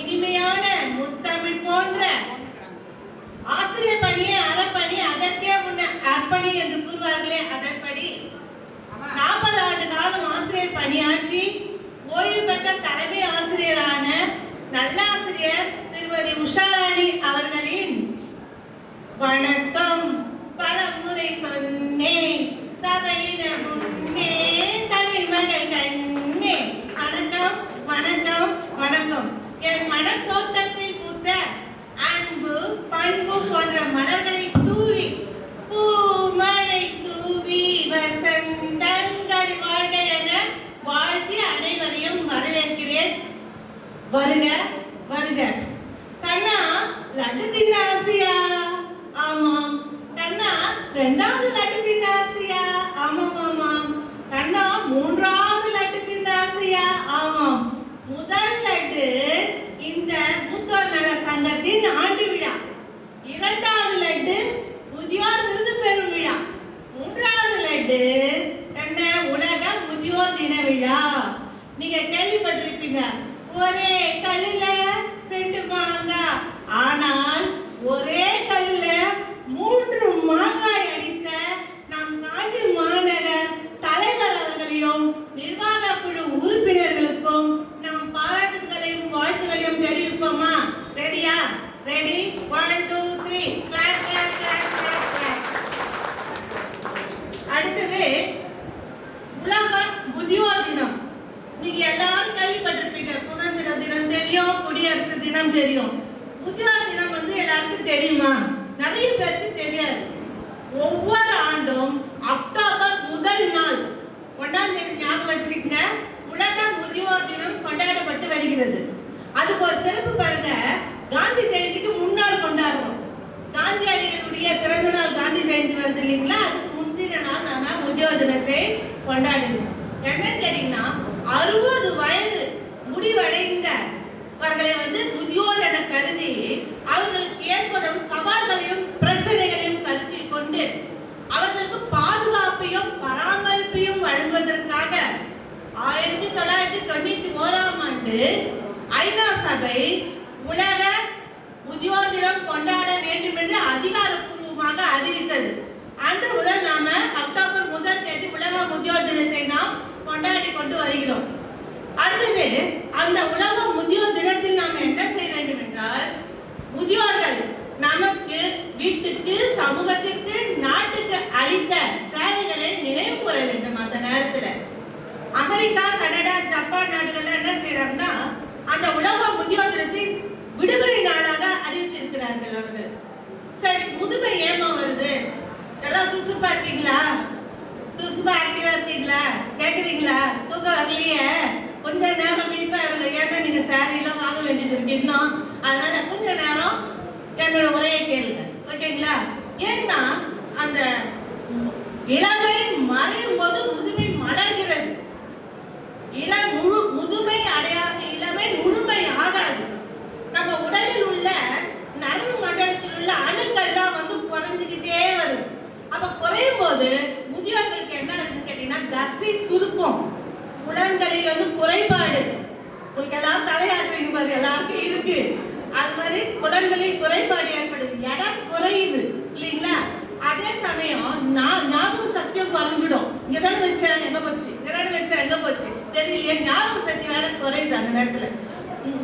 இனிமையான முத்தமிழ் போன்ற ஆசிரியர் பணியே அறப்பணி அதற்கே முன்ன அர்ப்பணி என்று கூறுவார்களே அதன்படி 40 ஆண்டு காலம் ஆசிரியர் பணியாற்றி ஓய்வு பெற்ற தலைமை ஆசிரியரான நல்லாசிரியர் திருமதி உஷாராணி அவர்களின் வணக்கம் பலமுறை சொன்னேன் சபையினர் முன்னே தமிழ் மகள் கண்ணே. வணக்கம் வணக்கம் வணக்கம். என் மனத்தோட்டத்தில் பூத்த அன்பு பண்பு போன்ற மலர்களை தூவி பூமழை தூவி வசந்தங்கள் வாழ்க என வாழ்த்தி அனைவரையும் வரவேற்கிறேன். வருக வருக. கண்ணா லட்டு தின்ன ஆசையா? ஆமாம். கண்ணா 2வது லட்டு தின்ன ஆசையா? ஆமாம் ஆமாம். கண்ணா 3வது லட்டு தின்ன ஆசையா? ஆமாம். முதல் லட்டு இந்த மூத்தோர் நல சங்கத்தின் ஆண்டு விழா. 2வது லட்டு முதியோர் விருது பெறும் விழா. 3வது லட்டு என்ன உலக முதியோர் தின விழா. நீங்க கேள்விப்பட்டிருப்பீங்க, ஒரே கல்லுல 2 மாங்காய், ஆனால் ஒரே கல்லுல 3 மாங்காய் அடித்த நம் காஞ்சி மாநகர் தலைவர் அவர்களையும் நிர்வாக குழு உறுப்பினர்களுக்கும் நம் பாராட்டுகளையும் வாழ்த்துகளையும் தெரிவிப்போமா? ரெடியா? Ready? 1 2 3 clap clap clap clap clap. அடுத்தது உலக முதியோர் தினம். நீங்க எல்லாரும் கேள்விப்பட்டிருப்பீங்க. சுதந்திர தினம் தெரியும், குடியரசு தினம் தெரியும். முதியோர் தினம் வந்து எல்லாருக்கும் தெரியுமா? நிறைய பேருக்கு தெரியாது. ஒவ்வொரு ஆண்டும் அக்டோபர் முதல் நாள் 1ஆம் தேதி ஞாபகம் வச்சுக்கிங்க, உலக முதியோர் தினம் கொண்டாடப்பட்டு வருகிறது. அதுக்கு ஒரு சிறப்பு பாருங்க, காந்தி ஜெயந்திக்கு முன்னாள் கொண்டாடுறோம். காந்தியடிகளுடைய பிறந்த நாள் காந்தி ஜெயந்தி வருது இல்லைங்களா? அதுக்கு முந்தின நாள் நாம முதியோர் தினத்தை கொண்டாடுவோம். என்னன்னு கேட்டீங்கன்னா, 60 வயது முடிவடைந்தவர்களை வந்து முதியோர் என கருதி அவர்களுக்கு ஏற்படும் சவால்களையும் பிரச்சனைகளையும் கருத்தில் கொண்டு அவர்களுக்கு பாதுகாப்பையும் பராமரிப்பையும் வழங்குவதற்காக 1991ஆம் ஆண்டு ஐநா சபை உலக முதியோர் தினம் கொண்டாட வேண்டும் என்று அதிகாரப்பூர்வமாக அறிவித்தது. அன்று முதல் நாம அக்டோபர் 1ஆம் தேதி உலக முதியோர் தினத்தை நாம் கொண்டாடி கொண்டு வருகிறோம். அடுத்தது அந்த உலக முதியோர் தினத்தில் நாம் என்ன செய்ய வேண்டும் என்றால், முதியோர்கள் நமக்கு, வீட்டுக்கு, சமூகத்திற்கு, நாட்டுக்கு அளித்த சேவைகளை நினைவு கூற வேண்டும். அந்த நேரத்தில் அமெரிக்கா, கனடா, ஜப்பான் நாடுகள் என்ன செய்யறாங்கன்னா, அந்த உலக முதியோர் தினத்தை விடுமுறை நாளாக அறிவித்திருக்கிறார்கள் அவர்கள். சரி, முதுமை ஏமா வருது? எல்லாம் சுசுப்பா இருக்கீங்களா? சுசுப்பா ஆக்டிவா இருக்கீங்களா? கேக்குறீங்களா? தூக்கம் வரலையே? கொஞ்ச நேரம் வீட்டா இருங்க. ஏன்னா நீங்க சாரி எல்லாம் வாங்க வேண்டியது இருக்கு இன்னும். அதனால கொஞ்ச நேரம் என்னோட உரையை கேளுங்க, ஓகேங்களா? ஏன்னா அந்த இளமை மறையும் போது முதுமை மலர்கிறது. முதுமை அடையாது, இளமை முழுமை ஆகாது. நம்ம உடலில் உள்ள நரம்பு மண்டலத்தில் உள்ள அணுக்கள்லாம் வந்து குறைஞ்சுக்கிட்டே வரும். அப்ப குறையும் போது முதியோர்களுக்கு என்ன ஆகுதுன்னு கேட்டீங்கன்னா, தசை சுருக்கம், புலன்களில் வந்து குறைபாடு. உங்களுக்கு எல்லாம் தலையாட்டுறீங்க பாரு, எல்லாருக்கும் இருக்கு. அது மாதிரி புலன்களில் குறைபாடு ஏற்படுது, எடை குறையுது இல்லைங்களா? அதே சமயம் ஞாபக சக்தியும் குறைஞ்சிடும். இங்கதான் வச்சேன் எங்க போச்சு, இங்கதான் வச்சேன் எங்க போச்சு தெரியலையே, ஞாபக சக்தி வேற குறையுது. அந்த நேரத்துல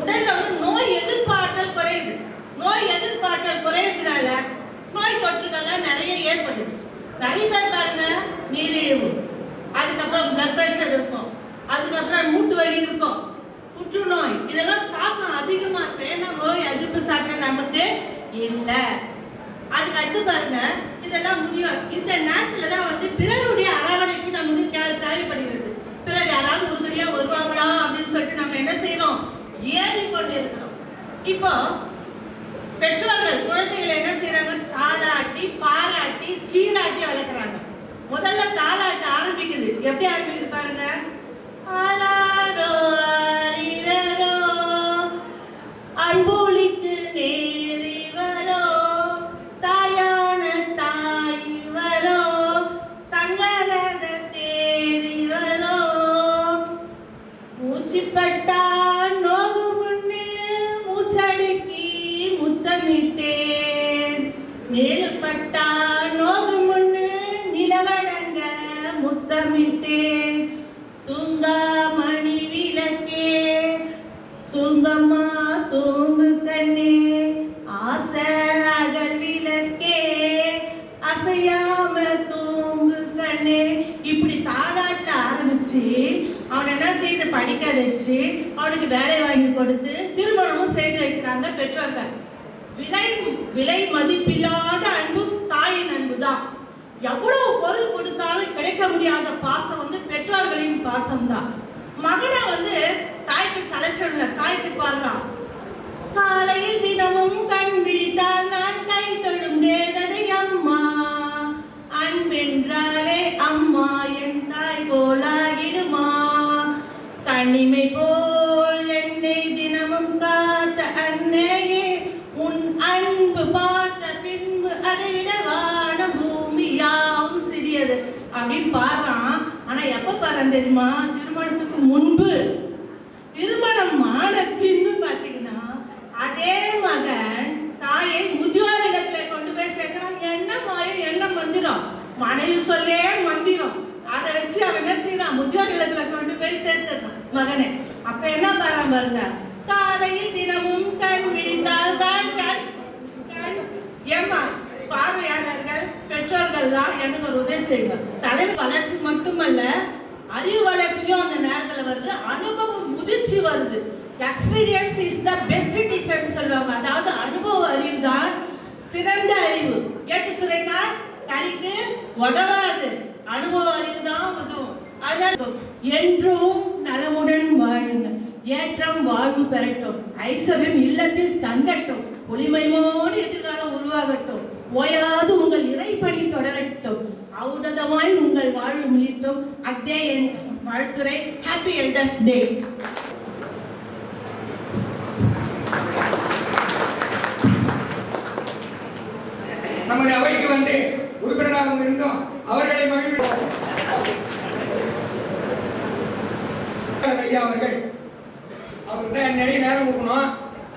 உடல்ல வந்து நோய் எதிர்ப்பாற்றல் குறையுது. நோய் எதிர்ப்பாற்றல் குறையறதுனால நோய் தொற்றுகள்லாம் நிறைய ஏற்படுது. நிறைய பேர் பாருங்க, நீரிழிவு, அதுக்கப்புறம் பிளட் பிரஷர் இருக்கும், அதுக்கப்புறம் மூட்டு வலி இருக்கும், புற்றுநோய், இதெல்லாம் தாக்கம் அதிகமா இருக்கு. ஏன்னா நோய் எதிர்ப்பு சக்தி நமக்கு இல்லை. அதுக்கு அடுத்து பாருங்க, இதெல்லாம் முதியோர். இந்த நேரத்துல தான் வந்து பிறருடைய அரவணைப்பு நமக்கு தேவைப்படுகிறது. பிறர் யாராவது உறுதுணையா வருவாங்களா அப்படின்னு சொல்லிட்டு நம்ம என்ன செய்யறோம், ஏறிக்கொண்டு இருக்கிறோம். இப்போ பெற்றோர்கள் குழந்தைகளை என்ன செய்யறாங்க, தாளாட்டி பாராட்டி சீராட்டி வளர்க்குறாங்க. முதல்ல தாளாட்ட ஆரம்பிக்குது. எப்படி ஆரம்பிக்குது பாருங்க, ஆராரோ ஆரிரரோ அன்புலிக்கு நேரிவரோ தாயான தாய்வரோ தங்கரத தேரிவரோ மூச்சுப்பட்டா நோகு முன்னே மூச்சடுக்கி முத்தமிட்டேன், மேலுப்பட்டா நோகு முன்னு நிலவடங்க முத்தமிட்டேன், தூங்கா மணி விளக்கே தூங்கம்மா அவனை என்ன செய்து படிக்க வச்சு அவனுக்கு வேலை வாங்கி கொடுத்து திருமணமும் செய்து வைக்கிறாங்க பெற்றோர்கள். விலை மதிப்பில்லாத அன்பு தாயின் அன்பு தான். எவ்வளவு பொருள் கொடுத்தாலும் கிடைக்க முடியாத பாசம் வந்து பெற்றோர்களின் பாசம் தான். மகனை வந்து தாய்க்கு சலைச்சல தாய்க்கு பாருலாம். காலையில் தினமும் கண் விழித்தால் நான் கை தொடும் தேவதை அம்மா, அன்பென்றாலே அம்மா என் தாய் போலாகிடுமா, தனிமை போல் என்னை தினமும் காத்த அன்னையே, உன் அன்பு பார்த்த பின்பு அதை விட வானம் பூமியாவும் சிறியது அப்படின்னு பாடுறான். ஆனா எப்ப பாடுறான் தெரியுமா? திருமணத்துக்கு முன்பு. திருமணம் ஆன பின்பு பாத்தீங்கன்னா அதே மகன் தாயை முதியோர் இல்லத்துல கொண்டு போய் சேர்க்கிறான். என்ன மாயம், என்ன மந்திரம், மனைவி சொல்லே மந்திரம். அதை வச்சு அவன் என்ன செய்யறான்? முதியோர் இல்லத்துல கொண்டு போய் சேர்த்துறான் மகனை. அப்ப என்ன பாருங்க, காலையில் தினமும் கண் விழித்தால் தான் கண் ஏமா பார்வையாளர்கள் பெற்றோர்கள் தான் எனக்கு ஒரு உதவி செய்வார். தலைவர் வளர்ச்சி மட்டுமல்ல, அறிவு வளர்ச்சியும் அந்த நேரத்துல வருது, அனுபவம் முதிர்ச்சி வருது. எக்ஸ்பீரியன்ஸ் இஸ் த பெஸ்ட் டீச்சர்னு சொல்லுவாங்க. அதாவது அனுபவ அறிவு தான் சிறந்த அறிவு. கேட்டு சுரேகா, கலிக்கு உதவாது, அனுபவ அறிவு தான் உதவும். அதனால என்றும் நலமுடன் வாழுங்க, ஏற்றம் வாழ்வு பெறட்டும், ஐஸ்வர்யம் இல்லத்தில் தங்கட்டும், ஒளிமயமோடு எதிர்காலம் உருவாகட்டும், ஓயாது உங்கள் இறைப்பணி தொடரட்டும், ஔடதமாய் உங்கள் வாழ்வு முடித்தும். அத்தே என் வாழ்த்துறை. ஹாப்பி எல்டர்ஸ் டே. நம்முடைய அவைக்கு வந்து உறுப்பினராக இருந்தோம். அவர்களை மகிழ்ச்சி ஐயா அவர்கள் அவர்கிட்ட நிறைய நேரம் கொடுக்கணும்.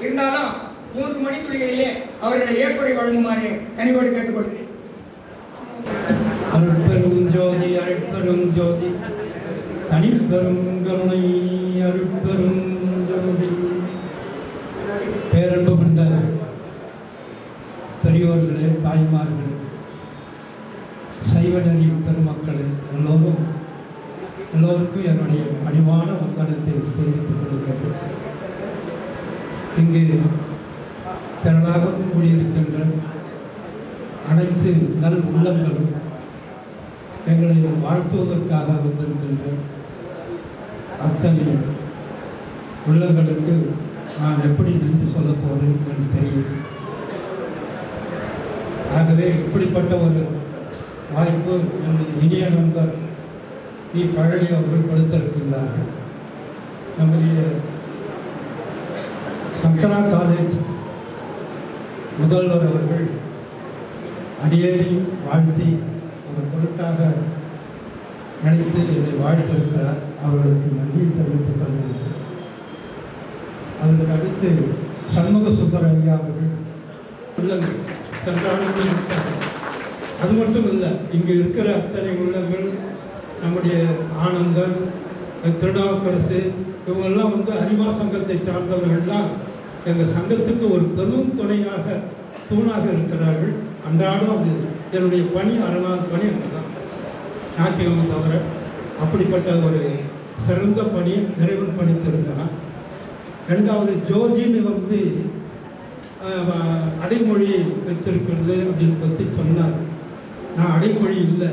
இருந்தாலும் 3 மணித்துளிகளிலே அவர்களை ஏற்புரை வழங்குமாறு கனிவோடு கேட்டுக்கொள்கிறேன். அருட்பெரும் ஜோதி அருட்பெரும் ஜோதி தனிப்பெரும் கருணை அருட்பெரும் ஜோதி. பேரன்பு கொண்ட பெரியோர்களே, தாய்மார்களே, சைவநெறி பெருமக்களே, எல்லோருக்கும் என்னுடைய பணிவான வந்தனத்தை தெரிவித்துக் கொள்கிறேன். இங்கு திரளாக கூடியிருக்கின்ற அனைத்து நல் உள்ளங்களும் எங்களை வாழ்த்துவதற்காக வந்திருக்கின்ற அத்தனை உள்ளங்களுக்கு நான் எப்படி நன்றி சொல்ல போகிறேன் என்று தெரியும். ஆகவே இப்படிப்பட்ட ஒரு வாய்ப்பு எனது இனிய நண்பர் வி. பழனி அவர்கள் கொடுத்திருக்கின்றார்கள். நம்முடைய சங்கரா காலேஜ் முதல்வர் அவர்கள் அடியேறி வாழ்த்தி ஒரு பொருட்டாக நினைத்து என்னை வாழ்த்திருக்கிறார். அவர்களுக்கு நன்றியை தெரிவித்துக் கொள்கிறேன். அதற்கு அடுத்து சண்முக சுந்தர ஐயா அவர்கள் உள்ளங்கள் சென்றாலும் அது மட்டும் இல்லை, இங்கு இருக்கிற அத்தனை உள்ளங்கள், நம்முடைய ஆனந்தன், திருநாவுக்கரசு, இவங்கெல்லாம் வந்து அறிவா சங்கத்தை சார்ந்தவர்கள்லாம் எங்கள் சங்கத்துக்கு ஒரு பெரும் துணையாக தூணாக இருக்கிறார்கள். அன்றாடம் அது என்னுடைய பணி, அரணாவது பணி அதுதான், ஞாயிற்றுக்கிழமை தவிர. அப்படிப்பட்ட ஒரு சிறந்த பணி நிறைவு படித்திருக்கிறான். ரெண்டாவது ஜோதின்னு வந்து அடைமொழி வச்சிருக்கிறது அப்படின்னு பற்றி சொன்னார். நான் அடைமொழி இல்லை,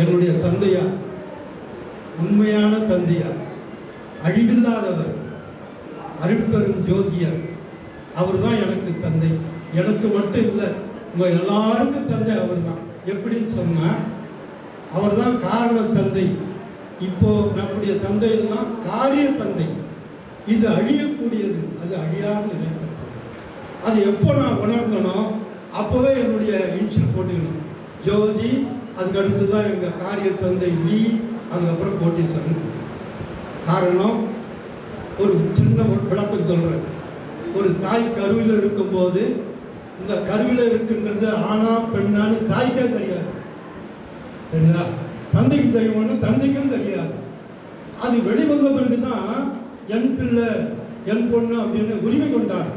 என்னுடைய தந்தையார், உண்மையான தந்தையார், அழிவில்லாதவர், அருட்பெரும் ஜோதியார், அவர் தான் எனக்கு தந்தை. எனக்கு மட்டும் இல்லை, உங்கள் எல்லாருக்கும் தந்தை அவர் தான். எப்படின்னு சொன்னால் அவர் தான் காரண தந்தை. இப்போ நம்முடைய தந்தையெல்லாம் காரிய தந்தை. இது அழியக்கூடியது, அது அழியாத நினைப்பது. அது எப்போ நான் உணர்ந்தனோ அப்போவே என்னுடைய இன்ஷியல் போட்டுக்கணும், ஜோதி. அதுக்கு அடுத்து தான் எங்கள் காரிய தந்தை வி, அதுக்கப்புறம் கோட்டீஸ்வரன். காரணம், ஒரு சின்ன விளக்கம் சொல்கிறேன். ஒரு தாய் கருவில் இருக்கும்போது இந்த கருவில் இருக்கின்றது ஆணா பெண்ணான்னு தாய்க்கே தெரியாது, சரிங்களா? தந்தைக்கு தெரியுமான்னு தந்தைக்கும் தெரியாது. அது வெளிவந்த பிறகு தான் என் பிள்ளை என் பொண்ணு அப்படின்னு உரிமை கொண்டார்.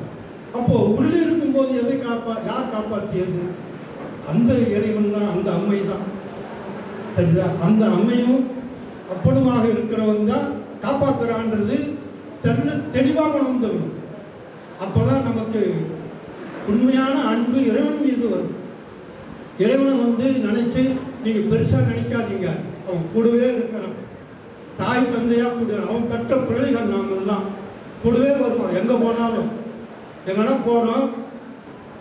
அப்போ உள்ளே இருக்கும்போது எதை யார் காப்பாற்றியது? அந்த இறைவன் தான், அந்த அம்மை தான், சரிதா? அந்த அம்மையும் அப்பனுமாக இருக்கிறவன் தான் காப்பாற்றுறான்றது தெளிவாக உணர்ந்துடணும். அப்போதான் நமக்கு உண்மையான அன்பு இறைவன் மீது வரும். இறைவனை நினைச்சு நீங்கள் பெருசாக நினைக்காதீங்க, அவன் கூடவே இருக்கிறான். தாய் தந்தையாக கூட அவன் கற்ற பிள்ளைகள் நாங்கள்லாம் கூடவே வருவான். எங்கே போனாலும் எங்கன்னா போகிறோம்,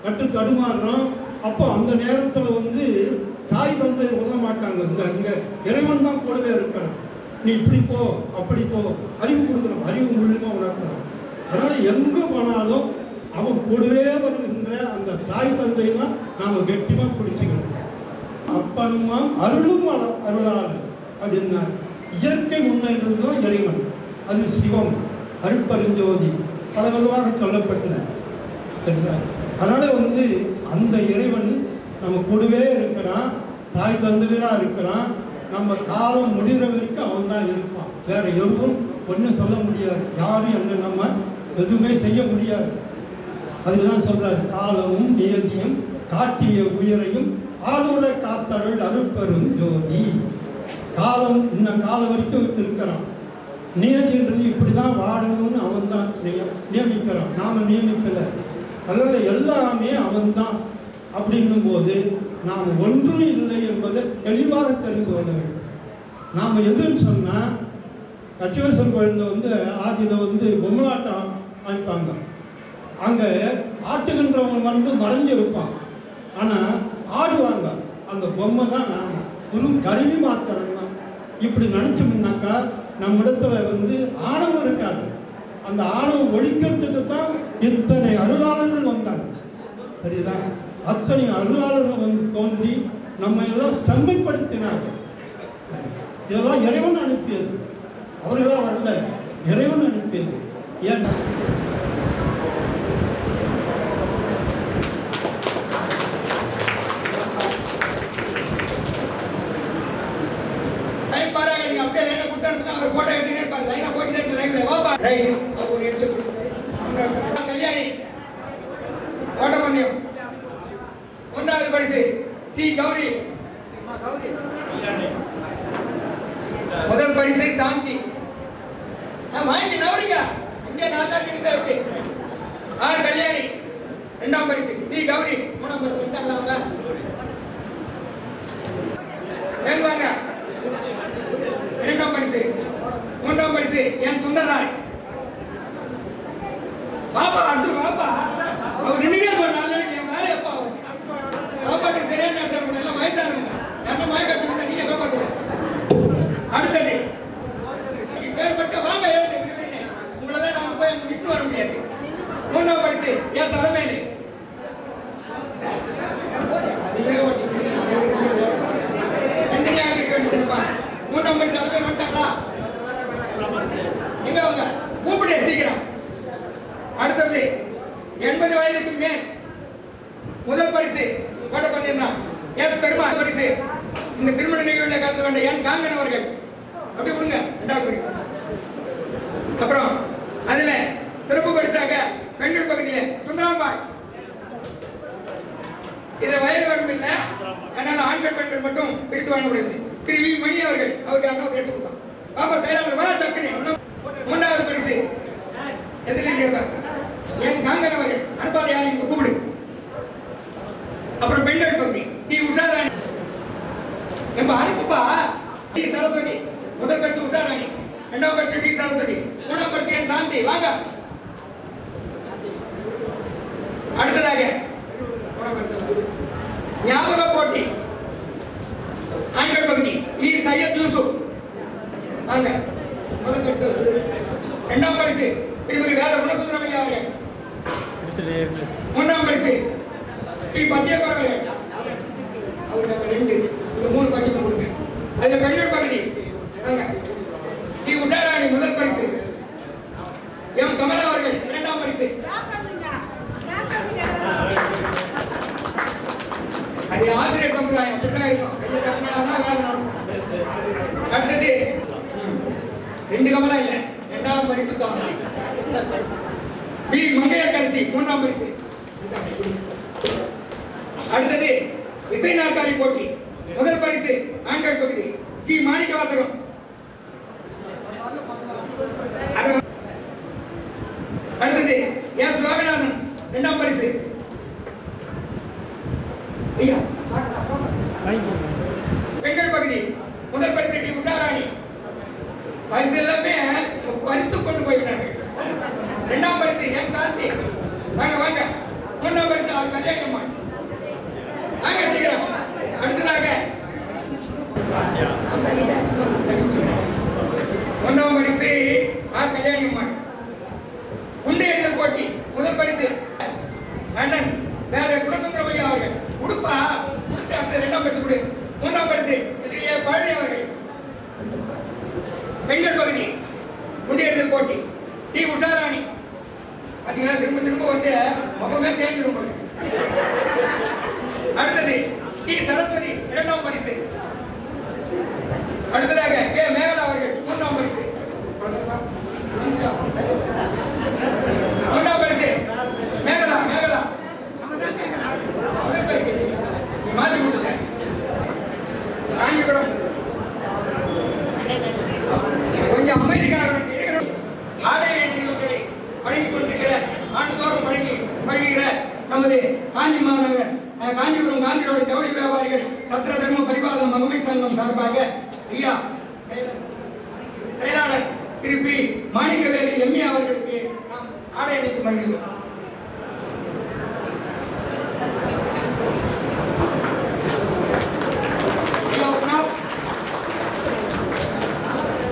கட்டு தடுமாறுறோம், அப்போ அந்த நேரத்தில் தாய் தந்தை உதவ மாட்டாங்க. அங்கே இறைவன் தான் கூடவே இருக்கிறான். நீ இப்படி போ அப்படி போ, அறிவு கொடுக்குறோம், அறிவு மூலியமாக உணர்த்துறோம். அதனால் எங்கே போனாலும் அவன் கூடவே வருகின்ற அந்த தாய் தந்தை தான் நாம் கெட்டிமாக பிடிச்சிக்கணும். அப்பனுமாம் அருளும் அருளாளர் அப்படின்னா இயற்கை உண்மைன்றது தான் இறைவன். அது சிவம், அருட்பெருஞ்சோதி பல விதமாக சொல்லப்பட்டன. அதனால அந்த இறைவன் நம்ம கூடவே இருக்கிறான், தாய் தந்தையராக இருக்கிறான். நம்ம காலம் முடிகிற வரைக்கும் அவன் தான் இருப்பான். வேற எதுவும் ஒன்றும் சொல்ல முடியாது. யாரும் என்ன நம்ம எதுவுமே செய்ய முடியாது. அதுதான் சொல்றாரு, காலமும் நியதியும் காட்டிய உயிரையும் ஆளுர காத்தருள் அருட்பெரும் ஜோதி. காலம் இன்னும் காலம் வரைக்கும் இருக்கிறான். நியதின்றது இப்படிதான் வாடணும்னு அவன் தான் நியமிக்கிறான், நாம நியமிக்கல. அதனால எல்லாமே அவன் தான். அப்படின்னும் போது நாம் ஒன்றும் இல்லை என்பதை தெளிவாக தெரிந்து கொள்ள வேண்டும். நாம் எதுன்னு சொன்னால், கச்சிவேஸ்வரர் கோயிலில் ஆதியில் பொம்மலாட்டம் அமைப்பாங்க. அங்கே ஆட்டுகின்றவங்க மறைஞ்சிருப்பான், ஆனால் ஆடுவாங்க. அந்த பொம்மை தான் நாம் வெறும் கருவி மாத்திரம் தான். இப்படி நினச்சோம்னாக்கா நம்ம இடத்துல ஆணவம் இருக்காது. அந்த ஆணவம் ஒழிக்கிறதுக்கு தான் இத்தனை அருளாளர்கள் வந்தாங்க. சரிதான், அத்தனை அருளாளர்கள் தோன்றி நம்ம எல்லாம் செம்மைப்படுத்தினார்கள். இதெல்லாம் இறைவன் அனுப்பியது, அவர்களாம் வரல, இறைவன் அனுப்பியது. ஏன் கல்யாணி ஓட்டப்பந்தயம் 1வது பரிசு சி கௌரி, முதல் பரிசு சாந்தி. வாங்கி நவரிங்க இங்கே 4 நாள் கிட்ட இருக்கு. ஆர் கல்யாணி 2ஆம் பரிசு, சி கௌரி 3ஆம் பரிசு. வாங்க வாங்க 2ஆம் பரிசு. 3ஆம் பரிசு என் சுந்தரராஜ். பாப்பா அடுத்து பாப்பா அவர் நினைக்க ஒரு 4 நாளைக்கு என் வேலை எப்போ பாப்பாக்கு தெரியாம எல்லாம் வயசானுங்க என்ன மயக்க நீங்க காப்பாத்து. அடுத்தது பேர் பட்ட வாங்க உங்களெல்லாம் நாம போய் விட்டு வர முடியாது. 3ஆம் பரிசு என் தலைமையிலே மூன்றாம் பரிசு அது பேர் வந்துட்டாங்களா? எங்க அவங்க கூப்பிடு சீக்கிரம். அடுத்தது 80 வயதுக்கு மேல் முதல் பரிசு ஓட்டப்பந்தயம் தான். என் பெருமாள் பரிசு இந்த திருமண நிகழ்வில் கலந்து கொண்ட என் காங்கன் அவர்கள். அப்படி கொடுங்க 2வது பரிசு. அப்புறம் அதுல சிறப்பு பரிசாக பெண்கள் பகுதியில் சுந்தராம்பாள். இதை வயது வரும் இல்லை, அதனால ஆண்கள் பெண்கள் மட்டும் பிரித்து வாங்க முடியாது. திரு வி மணி அவர்கள் அவருக்கு 2வது எடுத்து கொடுத்தாங்க. பாப்பா செயலாளர் வா டக்குனு 3வது பரிசு எதிரில் கேட்பார் என் காங்கன் அவர்கள். அனுப்பாத யாரையும் கூப்பிடு. அப்புறம் பெண்கள் பகுதி டி உஷாராணி நம்ம அனுப்புப்பா. டி சரஸ்வதி முதல் பரிசு உஷாராணி, 2ஆம் பரிசு டி சரஸ்வதி, 3ஆம் பரிசு என் சாந்தி. வாங்க அடுத்ததாக ஞாபக போட்டி ஆண்கள் பகுதி இ சையத் யூசுப். வாங்க முதல் பரிசு. 2ஆம் பரிசு திருமதி வேத குணசுந்தரமையா அவர்கள். 3ஆம் பரிசு டி பச்சையப்பர் அவர்கள். அவருக்கு 3 பரிசு கொடுங்க. அதுல பெண்கள் பகுதி வாங்க டி உஷாராணி முதல் பரிசு, எம் கமலா அவர்கள் 2ஆம் பரிசு. அது ஆசிரியர் சமுதாயம் அப்படிதான் இருக்கும். அடுத்தது 2 கமலா இல்ல, 2ஆம் பரிசு கமலா. பி மங்கையர்கரசி 3ஆம் பரிசு. அடுத்தது இசை நாற்காலி போட்டி முதல் பரிசு ஆண்கள் பகுதி சி மாணிக்கவாசகம் உஷாராணி பரிசு எல்லாமே பறித்து கொண்டு போய்விட்டாங்க. 2ஆம் பரிசு எம் சாந்தி. வாங்க வாங்க. 3ஆம் பரிசு அவர் கல்யாணி அம்மா. வாங்க சீக்கிரம். அடுத்ததாக 1ஆம் பரிசு ஆர் கல்யாணி அம்மா. குண்டு எறிதல் போட்டி முதல் பரிசு அண்ணன் வேற குடசுந்தரமையா அவர்கள். உடுப்பா கொடுத்து அந்த 2ஆம் பரிசு கொடு. 3ஆம் பரிசு ஸ்ரீ பழனி அவர்கள். பெண்கள் பகுதி குண்டு எறிதல் போட்டி டி உஷாராணி. பார்த்தீங்கன்னா திரும்ப திரும்ப வந்து முகமே தேர்ந்து. அடுத்தது டி சரஸ்வதி 2ஆம் பரிசு. அடுத்ததாக கே மேகலா அவர்கள் 3ஆம் பரிசு. 3ஆம் பரிசு மேகலா. மேகலா மாற்றி கொடுத்த காஞ்சிபுரம் கொஞ்சம் அமைதிக்காரர்கள் இருக்கிறோம். ஆலய நிகழ்வுகளை வழங்கிக் கொண்டிருக்கிற ஆண்டுதோறும் வழங்குகிற நமது காஞ்சி மாநகர் காஞ்சிபுரம் காந்தி ரோடு ஜவுளி வியாபாரிகள் சத்திர தர்ம பரிபாலன மகமை சங்கம் சார்பாக ஐயா செயலாளர் திரு பி மாணிக்கவேலு எம்ஏ அவர்களுக்கு நாம் ஆடை அணித்து மகிழ்கிறோம்.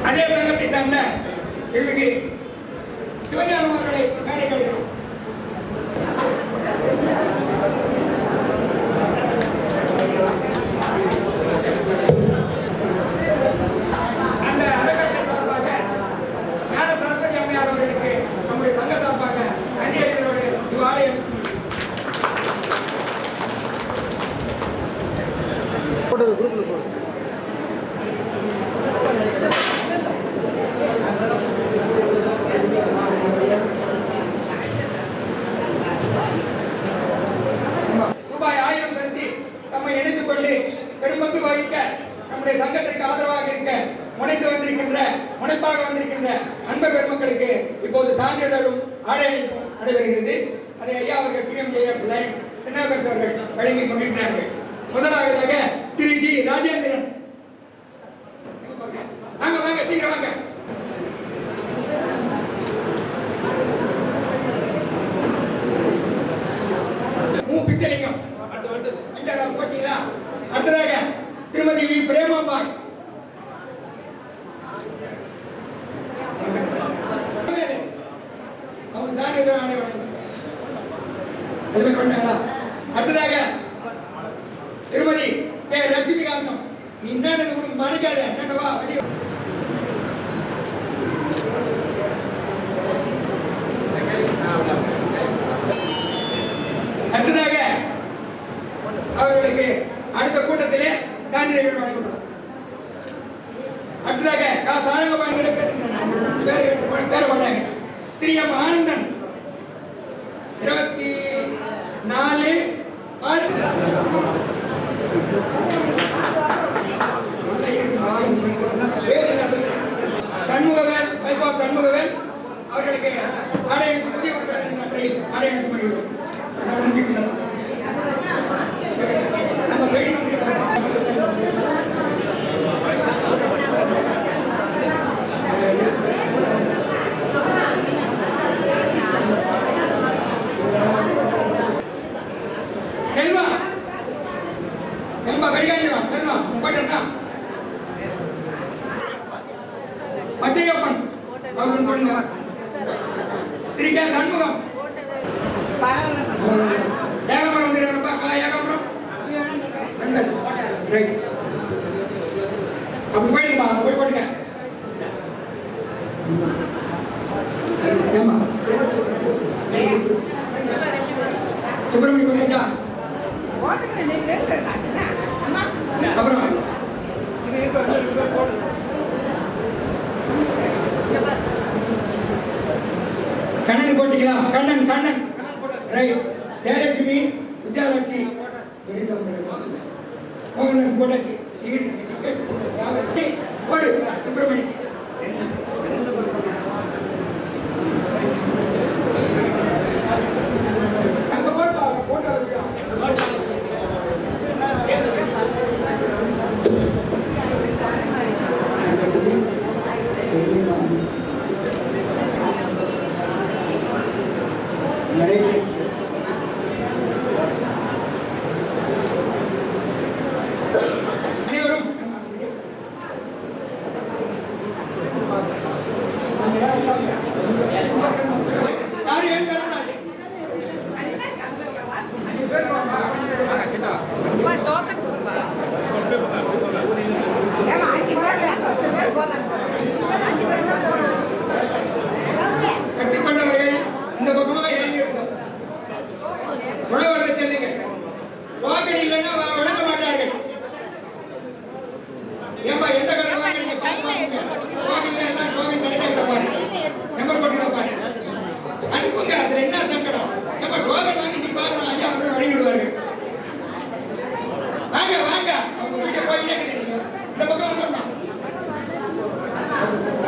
அதே சங்கத்தை சார்ந்த திருமிகு சிவஞானம் அவர்களை மேடை கழிக்கிறோம். அந்த அறக்கட்டளை சார்பாக ஞான சரஸ்வதி அம்மையார் அவர்களுக்கு நம்முடைய சங்க சார்பாக கண்டியர்களோடு இவ்வாலயம் ரூபாய் 1000 செலுத்தி தம்மை இணைத்துக் கொண்டு பெரும்பங்கு வகிக்க நம்முடைய சங்கத்திற்கு ஆதரவாக இருக்க முனைப்பாக வந்திருக்கின்ற அன்பர் பெருமக்களுக்கு இப்போது சான்றிதழும் ஆடை அணிப்பும் நடைபெறுகிறது. அதை ஐயா அவர்கள் PMJF லைன் தென்னாகர் அவர்கள் வழங்கிக் கொண்டிருக்கிறார்கள். முதலாவதாக திரு ஜி ராஜேந்திரன். வாங்க வாங்க சீக்கிரம் வாங்க. பிச்சலிங்கம் போட்டீங்களா? அடுத்ததாக திருமதி வி பிரேமாபாய். அடுத்ததாக திருமதி கே லட்சுமிகாந்தம். நீ என்னது கொடுக்க மறைக்காத என்னவா வெளியே. அடுத்ததாக அவர்களுக்கு அடுத்த கூட்டத்திலே சான்றிதழ்கள் வழங்கப்படும். அடுத்ததாக சாரங்கபாணிகளுக்கு பேர மாட்டாங்க. திரு எம் ஆனந்தன் 24 சண்முகவேல் வைபாப் சண்முகவேல் அவர்களுக்கு ஆடையனுக்கு புதிய ஆடையனுக்கு முடிவு. பச்சையப்பன் அவர்கள் கொண்டு திரு கே சண்முகம் ஏகமரம் வந்துருப்பா. ஏகமரம் அப்படி போயிடுமா? போய் போட்டுங்க. சுப்பிரமணியம் கொண்டா அப்புறம் கண்ணன் போட்டீங்களா? கண்ணன் கண்ணன் ரைட். ஜெயலட்சுமி விஜயலட்சுமி மோகன்தாஸ் போட்டாச்சு. போடு சுப்பிரமணி. அங்க போட்டா போட்டோ ஆ